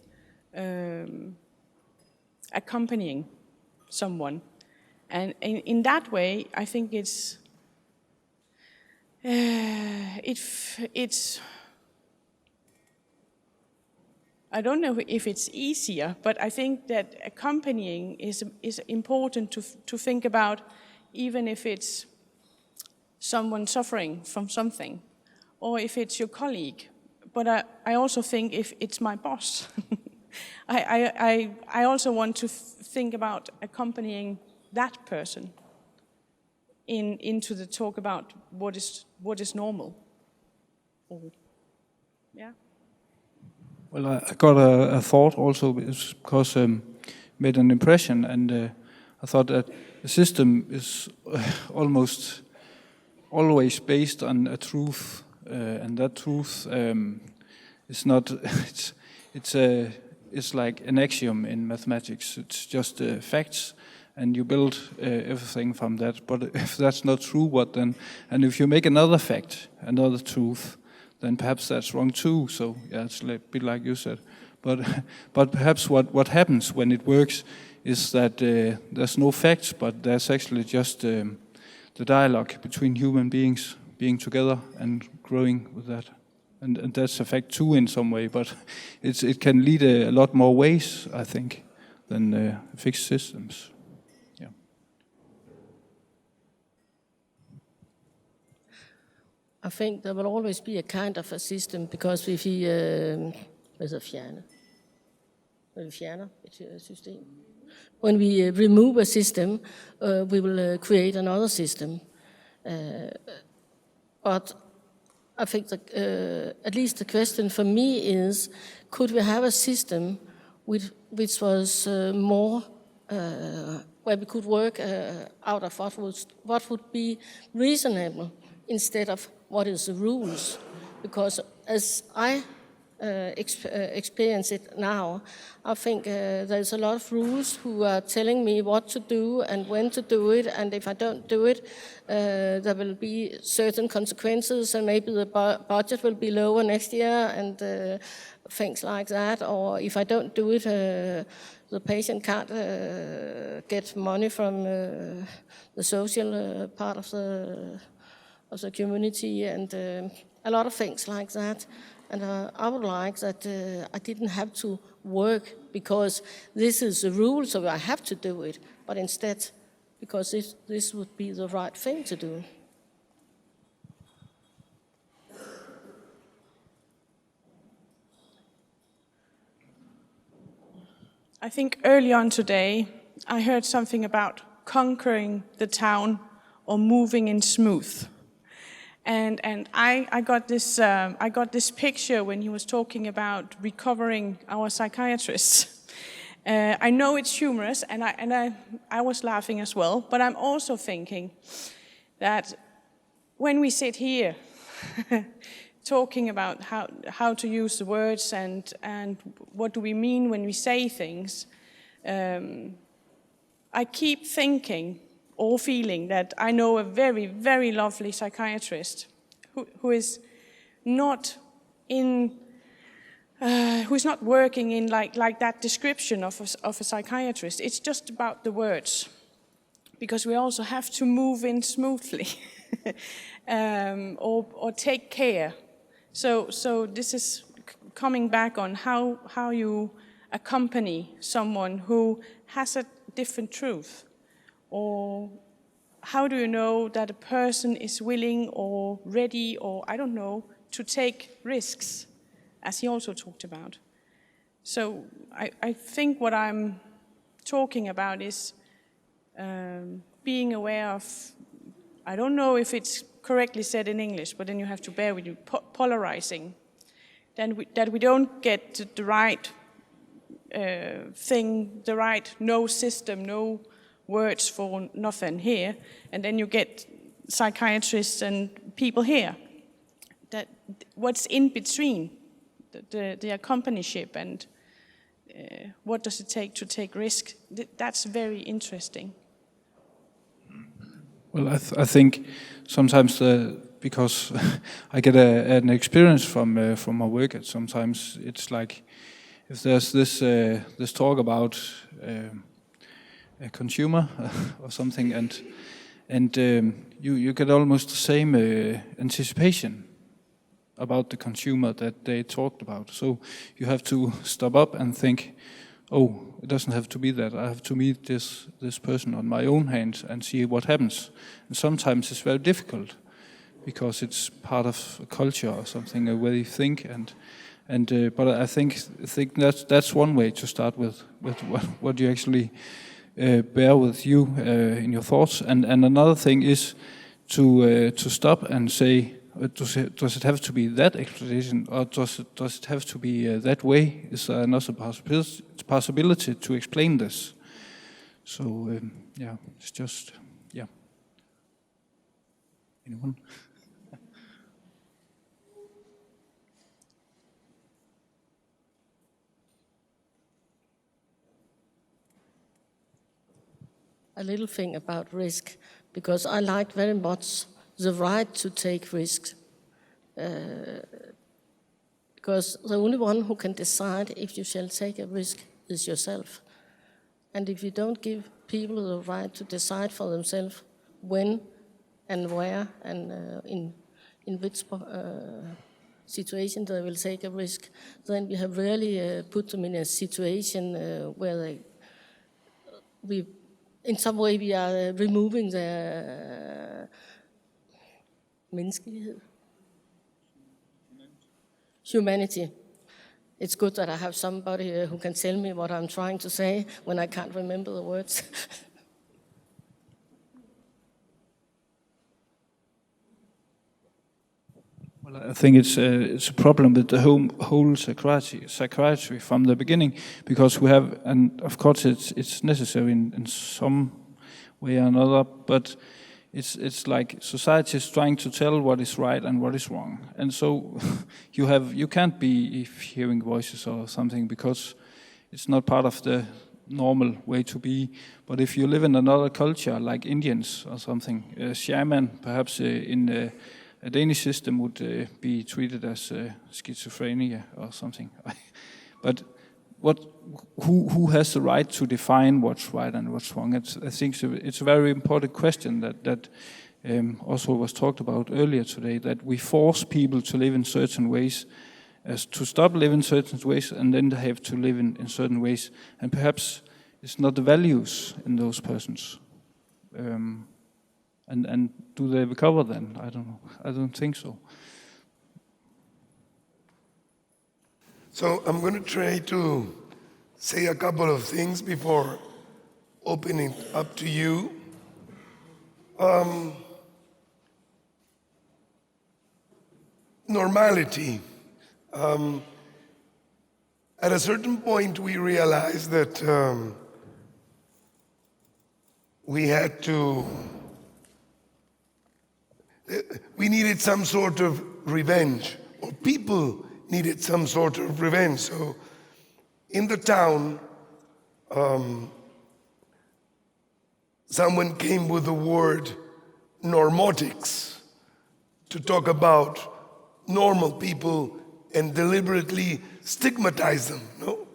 accompanying someone. And in that way, I think it's I don't know if it's easier, but I think that accompanying is important to think about, even if it's someone suffering from something, or if it's your colleague. But I also think if it's my boss, I also want to think about accompanying that person into the talk about what is normal. Yeah. Well, I got a thought also, because made an impression, and I thought that the system is almost always based on a truth, and that truth is not. It's like an axiom in mathematics. It's just facts, and you build everything from that. But if that's not true, what then? And if you make another fact, another truth, then perhaps that's wrong too. So yeah, it's a bit like you said. But perhaps what happens when it works is that there's no facts, but there's actually just the dialogue between human beings being together and growing with that. And that's a fact too in some way, but it can lead a lot more ways, I think, than fixed systems. Yeah. I think there will always be a kind of a system, because if vi fjerner et system, when we remove a system, we will create another system. But I think that, at least the question for me is, could we have a system which was more, where we could work out of what would be reasonable instead of what is the rules? Because as I experience it now, I think there's a lot of rules who are telling me what to do and when to do it, and if I don't do it, there will be certain consequences, and maybe the budget will be lower next year, and things like that. Or if I don't do it, the patient can't get money from the social part of the community, and a lot of things like that. And I would like that I didn't have to work because this is the rule, so I have to do it, but instead, because this would be the right thing to do. I think early on today, I heard something about conquering the town or moving in smooth. And I got this picture when he was talking about recovering our psychiatrists. I know it's humorous, and I was laughing as well, but I'm also thinking that when we sit here talking about how to use the words and what do we mean when we say things, I keep thinking or feeling that I know a very, very lovely psychiatrist who is not working in like that description of a psychiatrist. It's just about the words, because we also have to move in smoothly or take care. So this is coming back on how you accompany someone who has a different truth. Or how do you know that a person is willing or ready or, I don't know, to take risks, as he also talked about. So I think what I'm talking about is being aware of, I don't know if it's correctly said in English, but then you have to bear with you, polarizing. That we don't get the right thing, the right no system, no words for nothing here, and then you get psychiatrists and people here. That what's in between, the accompanyship, and what does it take to take risk? That's very interesting. Well, I think sometimes because I get an experience from my work, and sometimes it's like if there's this talk about a consumer or something, and you get almost the same anticipation about the consumer that they talked about. So you have to stop up and think, oh, it doesn't have to be that. I have to meet this person on my own hands and see what happens. And sometimes it's very difficult because it's part of a culture or something, a way you think. But I think that's one way to start with what you actually bear with you in your thoughts. And another thing is to stop and say, does it have to be that explanation, or does it have to be that way? Is there another possibility to explain this? So yeah, it's just yeah. Anyone? a little thing about risk, because I like very much the right to take risks. Because the only one who can decide if you shall take a risk is yourself. And if you don't give people the right to decide for themselves when and where and in which situation they will take a risk, then we have really put them in a situation where in some way we are removing their menneskelighed. Humanity. It's good that I have somebody who can tell me what I'm trying to say when I can't remember the words. Well, I think it's a problem with the whole psychiatry from the beginning, because we have, and of course it's necessary in some way or another, but it's like society is trying to tell what is right and what is wrong, and so you can't be hearing voices or something because it's not part of the normal way to be. But if you live in another culture like Indians or something, shaman perhaps in a Danish system would be treated as schizophrenia or something. But who has the right to define what's right and what's wrong? I think it's a very important question that also was talked about earlier today, that we force people to live in certain ways, to stop living in certain ways, and then they have to live in certain ways. And perhaps it's not the values in those persons. And do they recover then? I don't know. I don't think so. So I'm going to try to say a couple of things before opening up to you. Normality. At a certain point, we realized that we needed some sort of revenge, or people needed some sort of revenge. So in the town, someone came with the word normotics to talk about normal people and deliberately stigmatize them, no?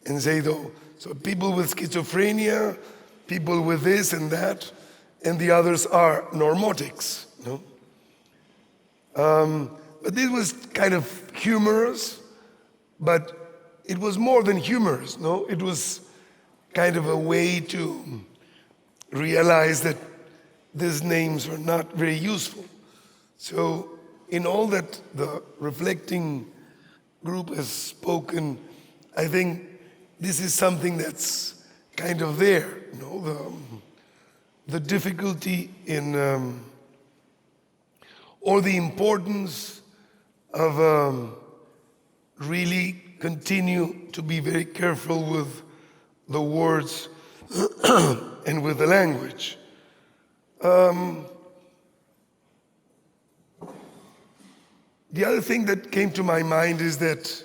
And say, though, so people with schizophrenia, people with this and that, and the others are normotics, no? But this was kind of humorous, but it was more than humorous, no? It was kind of a way to realize that these names are not very useful. So in all that the reflecting group has spoken, I think this is something that's kind of there, you know, the difficulty in or the importance of really continue to be very careful with the words and with the language. The other thing that came to my mind is that,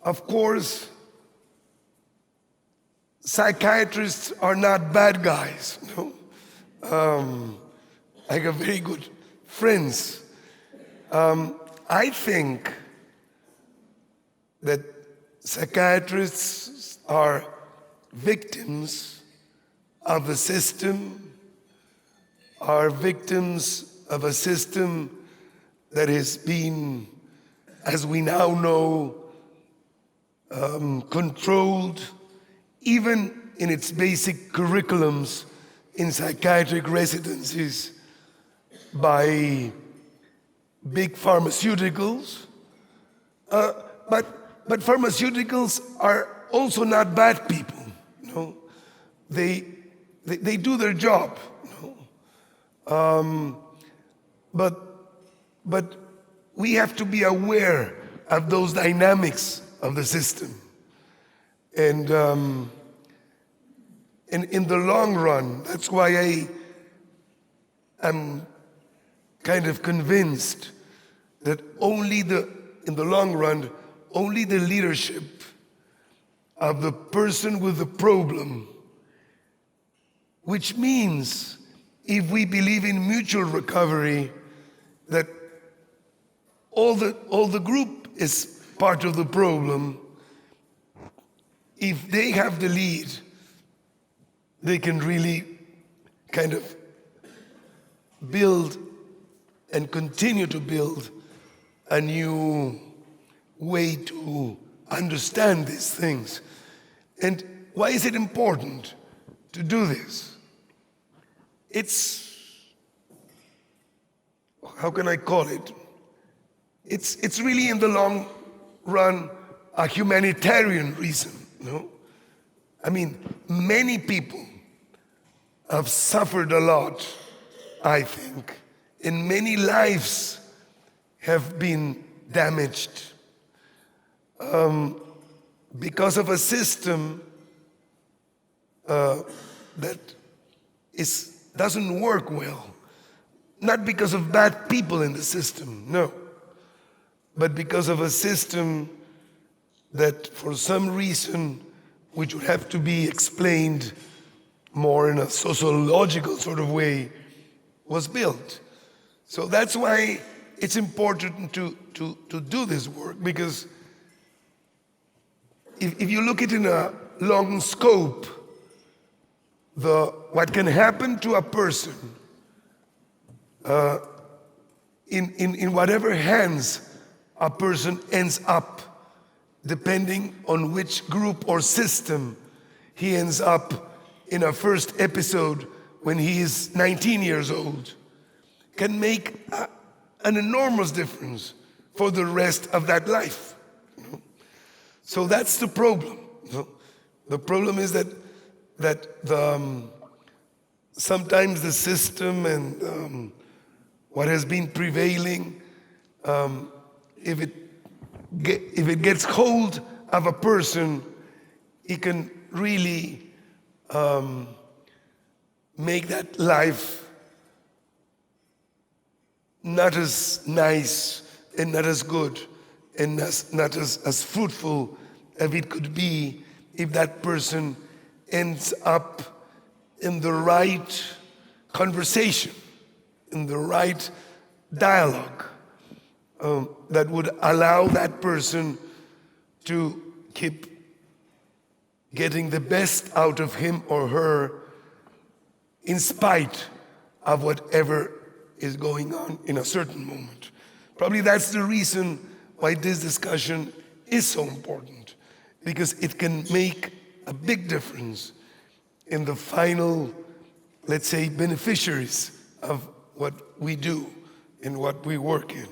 of course, psychiatrists are not bad guys, no? I have very good friends. I think that psychiatrists are victims of the system, are victims of a system that has been, as we now know, controlled, even in its basic curriculums in psychiatric residencies, by big pharmaceuticals. But pharmaceuticals are also not bad people. You know? They do their job. You know? But we have to be aware of those dynamics of the system. And in the long run, that's why I am kind of convinced that in the long run, only the leadership of the person with the problem which means if we believe in mutual recovery, that all the group is part of the problem. If they have the lead, they can really kind of build and continue to build a new way to understand these things. And why is it important to do this? It's, how can I call it? It's really in the long run a humanitarian reason, no? I mean, many people have suffered a lot, I think, and many lives have been damaged because of a system that doesn't work well. Not because of bad people in the system, no, but because of a system that for some reason, which would have to be explained more in a sociological sort of way, was built. So that's why it's important to do this work, because if you look at it in a long scope, what can happen to a person in whatever hands a person ends up, depending on which group or system he ends up in a first episode when he is 19 years old, can make an enormous difference for the rest of that life. So that's the problem. The problem is that sometimes the system and what has been prevailing, if it gets hold of a person, it can really make that life not as nice and not as good and not as fruitful as it could be if that person ends up in the right conversation, in the right dialogue that would allow that person to keep getting the best out of him or her in spite of whatever is going on in a certain moment. Probably that's the reason why this discussion is so important, because it can make a big difference in the final, let's say, beneficiaries of what we do and what we work in.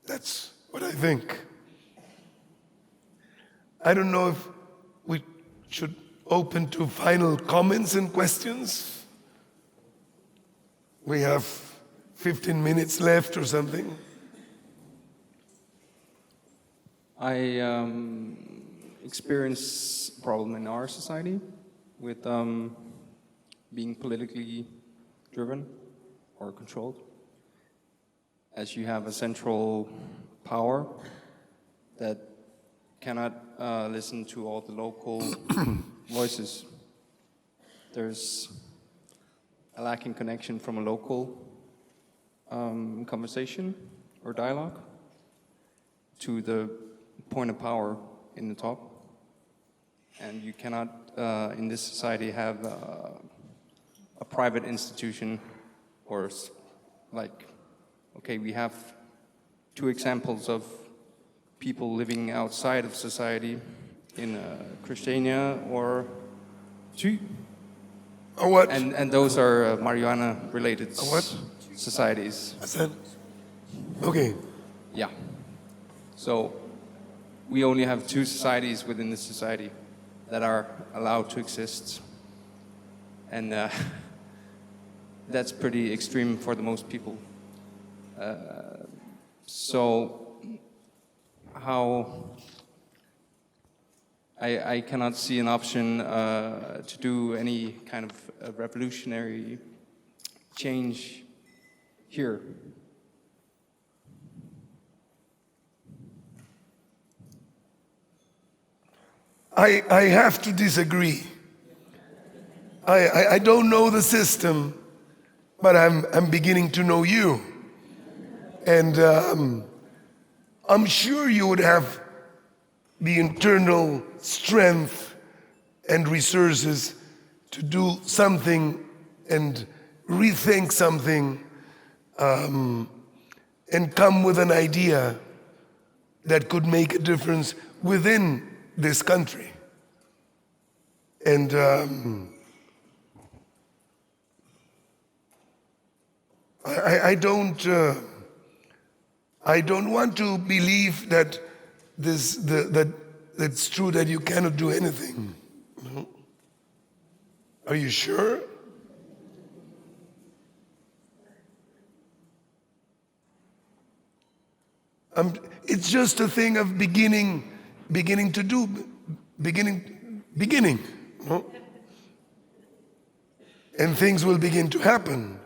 That's what I think. I don't know if we should open to final comments and questions. We have 15 minutes left or something. I experience a problem in our society with being politically driven or controlled, as you have a central power that cannot listen to all the local voices. There's a lacking connection from a local conversation or dialogue to the point of power in the top. And you cannot, in this society, have a private institution or like, okay, we have two examples of people living outside of society in Christiania or two. Or what? And those are marijuana-related what? societies. I said, okay. Yeah. So we only have two societies within this society that are allowed to exist. And that's pretty extreme for the most people. So how I cannot see an option to do any kind of a revolutionary change here. I have to disagree, I don't know the system, but I'm beginning to know you. And I'm sure you would have the internal strength and resources to do something and rethink something and come with an idea that could make a difference within this country. And I don't want to believe that that it's true that you cannot do anything. No? Are you sure? It's just a thing of beginning to do, beginning. No? And things will begin to happen.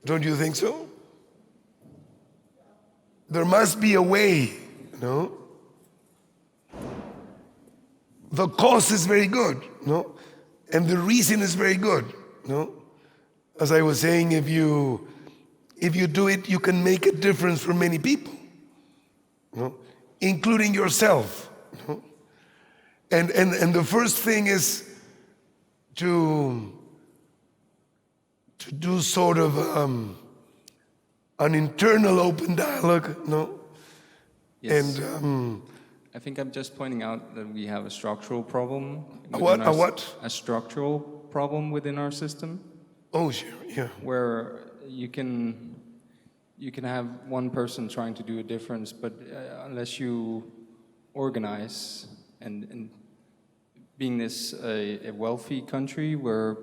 Don't you think so? There must be a way, no? The cause is very good, no? And the reason is very good, no? As I was saying, if you do it, you can make a difference for many people, no? Including yourself, no? And the first thing is to do sort of an internal open dialogue, no? Yes. And I think I'm just pointing out that we have a structural problem. A what? within A what? A structural problem within our system, oh, sure, yeah. where you can have one person trying to do a difference, but unless you organize and being this a wealthy country where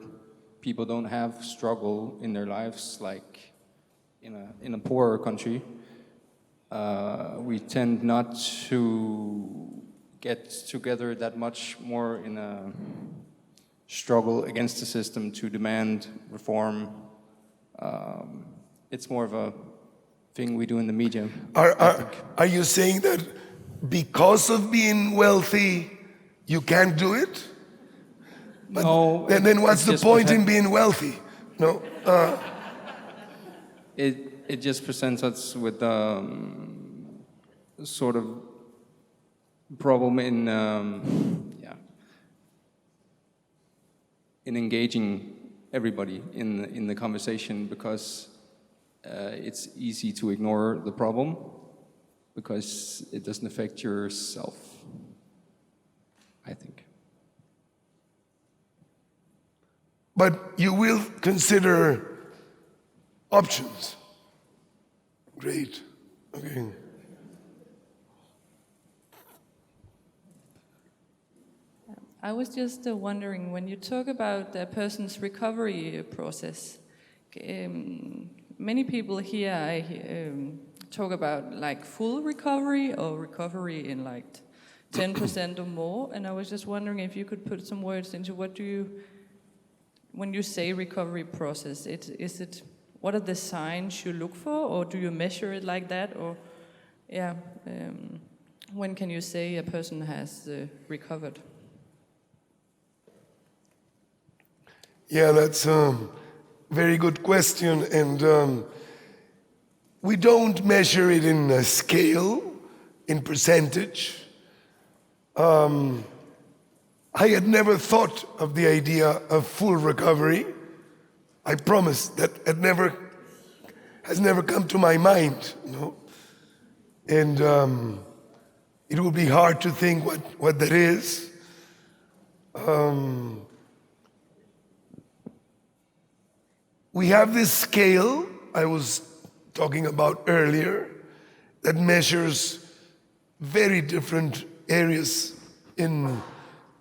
people don't have struggle in their lives like in a poorer country, we tend not to get together that much more in a struggle against the system to demand reform. It's more of a thing we do in the media. Are you saying that because of being wealthy, you can't do it? No. And then what's it's the just point in being wealthy? No. It just presents us with sort of problem in in engaging everybody in the conversation, because it's easy to ignore the problem because it doesn't affect yourself, I think. But you will consider options. Great. Okay. I was just wondering, when you talk about a person's recovery process, many people here talk about like full recovery or recovery in like 10% or more, and I was just wondering if you could put some words into when you say recovery process, what are the signs you look for, or do you measure it like that, or when can you say a person has recovered? Yeah, that's a very good question, and we don't measure it in a scale, in percentage. I had never thought of the idea of full recovery. I promise that has never come to my mind, no? And it will be hard to think what that is. We have this scale I was talking about earlier that measures very different areas in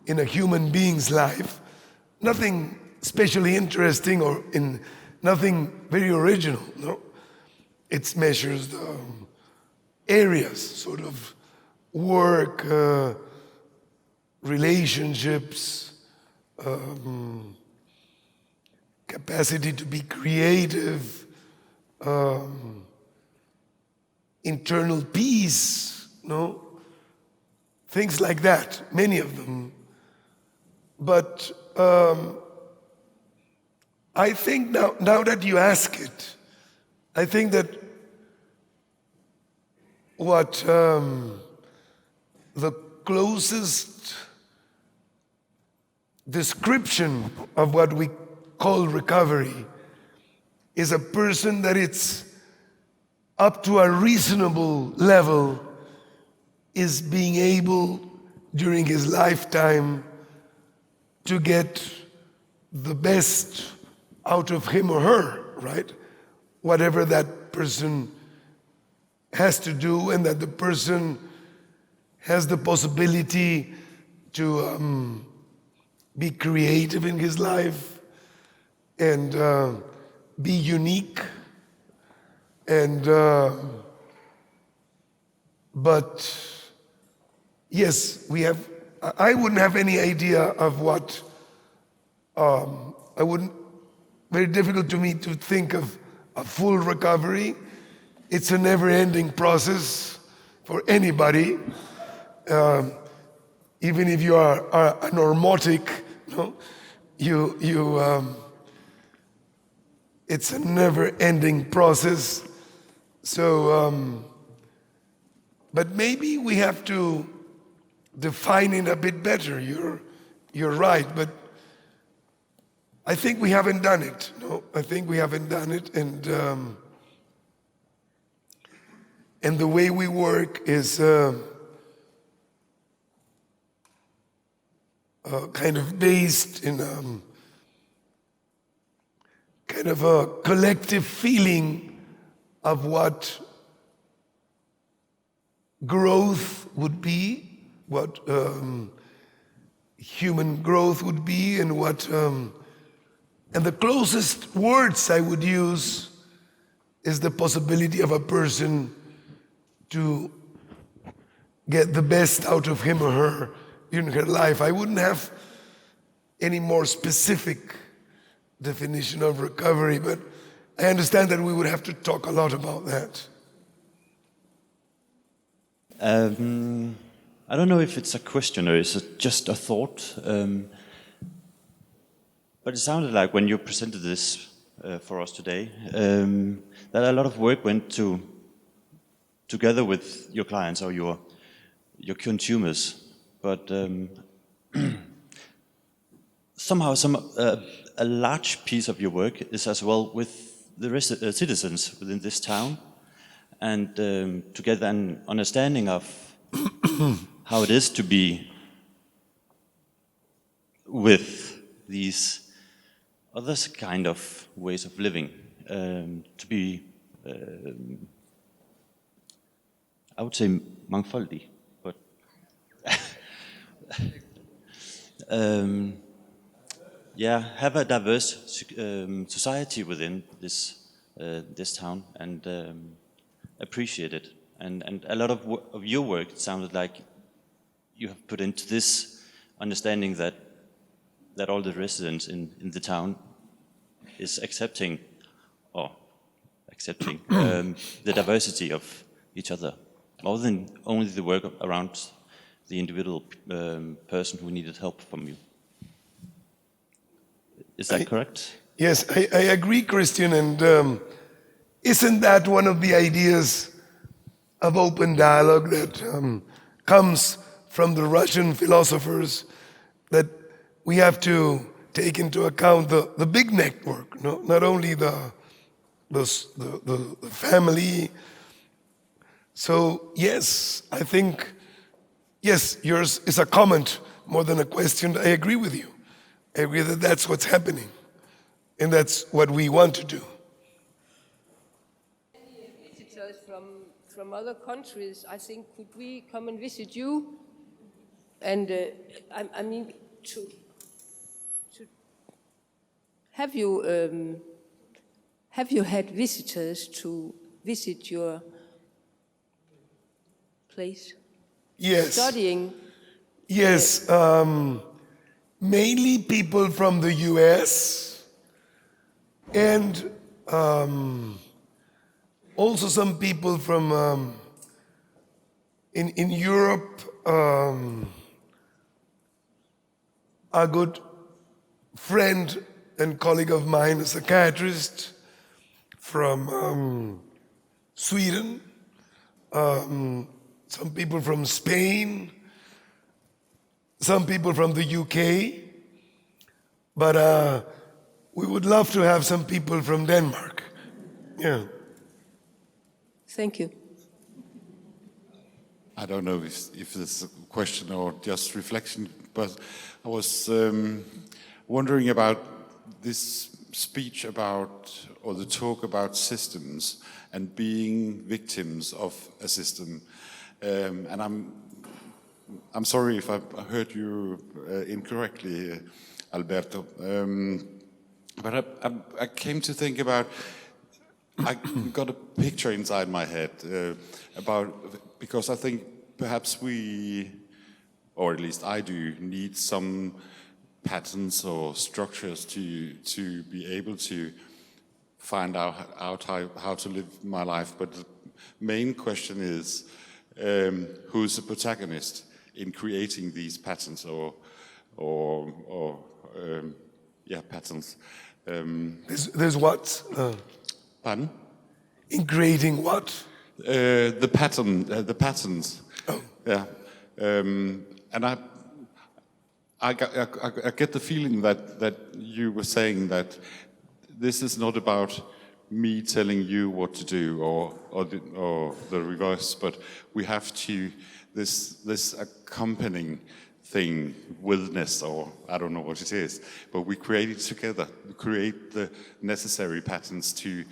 a human being's life. Nothing especially interesting or nothing very original, no? It measures the areas, sort of work, relationships, capacity to be creative, internal peace, no? Things like that, many of them. But I think now that you ask it, I think that what the closest description of what we call recovery is a person that it's up to a reasonable level is being able during his lifetime to get the best out of him or her, right? Whatever that person has to do, and that the person has the possibility to be creative in his life and be unique. And but yes, I wouldn't have any idea of what. Very difficult to me to think of a full recovery. It's a never-ending process for anybody. Even if you are a normotic, it's a never-ending process. So, but maybe we have to define it a bit better. You're right, but I think we haven't done it. No, I think we haven't done it, and the way we work is kind of based in kind of a collective feeling of what growth would be, what human growth would be, and what. And the closest words I would use is the possibility of a person to get the best out of him or her in her life. I wouldn't have any more specific definition of recovery, but I understand that we would have to talk a lot about that. I don't know if it's a question or is it just a thought. But it sounded like when you presented this for us today, that a lot of work went together with your clients or your consumers. But somehow a large piece of your work is as well with the citizens within this town, and to get an understanding of how it is to be with these other kind of ways of living, to be, I would say, mangfoldig, but have a diverse society within this town, and appreciate it. And a lot of your work, it sounded like you have put into this understanding that all the residents in the town is accepting the diversity of each other, more than only the work around the individual person who needed help from you. Is that correct? Yes, I agree, Christian, and isn't that one of the ideas of open dialogue that comes from the Russian philosophers, that we have to take into account the big network, not only the family. So yes, I think, yes, yours is a comment more than a question. I agree with you. I agree that that's what's happening, and that's what we want to do. Visitors from other countries, I think, could we come and visit you? And I mean, to have you had visitors to visit your place? Yes. Studying? Yes. Mainly people from the US, and also some people from in Europe. a good friend and colleague of mine, a psychiatrist from Sweden, some people from Spain, some people from the UK, but we would love to have some people from Denmark. Yeah. Thank you. I don't know if it's a question or just reflection, but I was wondering about this speech about, or the talk about systems and being victims of a system. And I'm sorry if I heard you incorrectly, Alberto. But I came to think about, I got a picture inside my head because I think perhaps we, or at least I do, need some patterns or structures to be able to find out how to live my life. But the main question is, who's the protagonist in creating these patterns or patterns? There's what? Pardon? In creating what? The patterns. Oh. Yeah. And I get the feeling that you were saying that this is not about me telling you what to do or the reverse, but we have to this accompanying thing, witness, or I don't know what it is, but we create it together. We create the necessary patterns to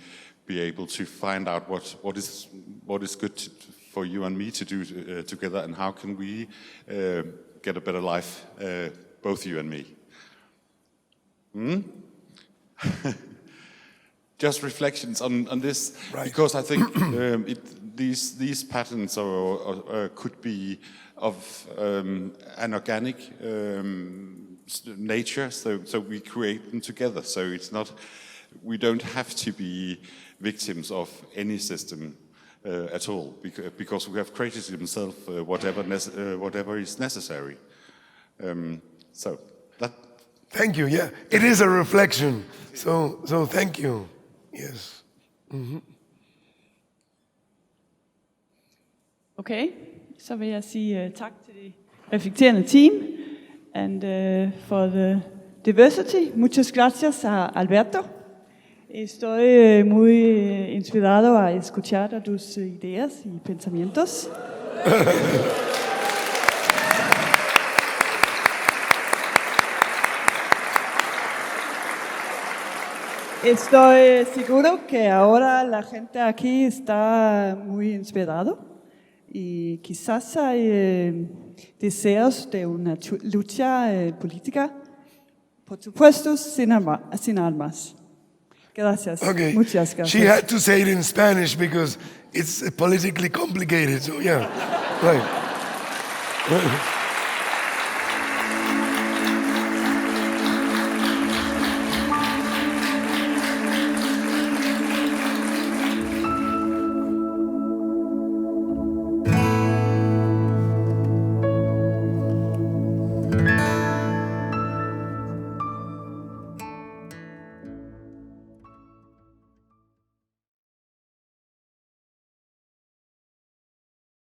be able to find out what is good for you and me to do together, and how can we get a better life, both you and me. Just reflections on this, right. Because I think these patterns could be of an organic nature, so we create them together. So it's not, we don't have to be victims of any system at all, because we have created themselves whatever is necessary. So that. Thank you. Yeah, it is a reflection. So thank you. Yes. Mm-hmm. Okay, så vil jeg sige tak til det reflekterende team, and for the diversity. Muchas gracias a Alberto. Estoy muy inspirado a escuchar a tus ideas y pensamientos. Estoy seguro que ahora la gente aquí está muy inspirado y quizás hay deseos de una lucha política, por supuesto sin armas. Gracias. Okay. Muchas gracias. She had to say it in Spanish because it's politically complicated. So yeah, right.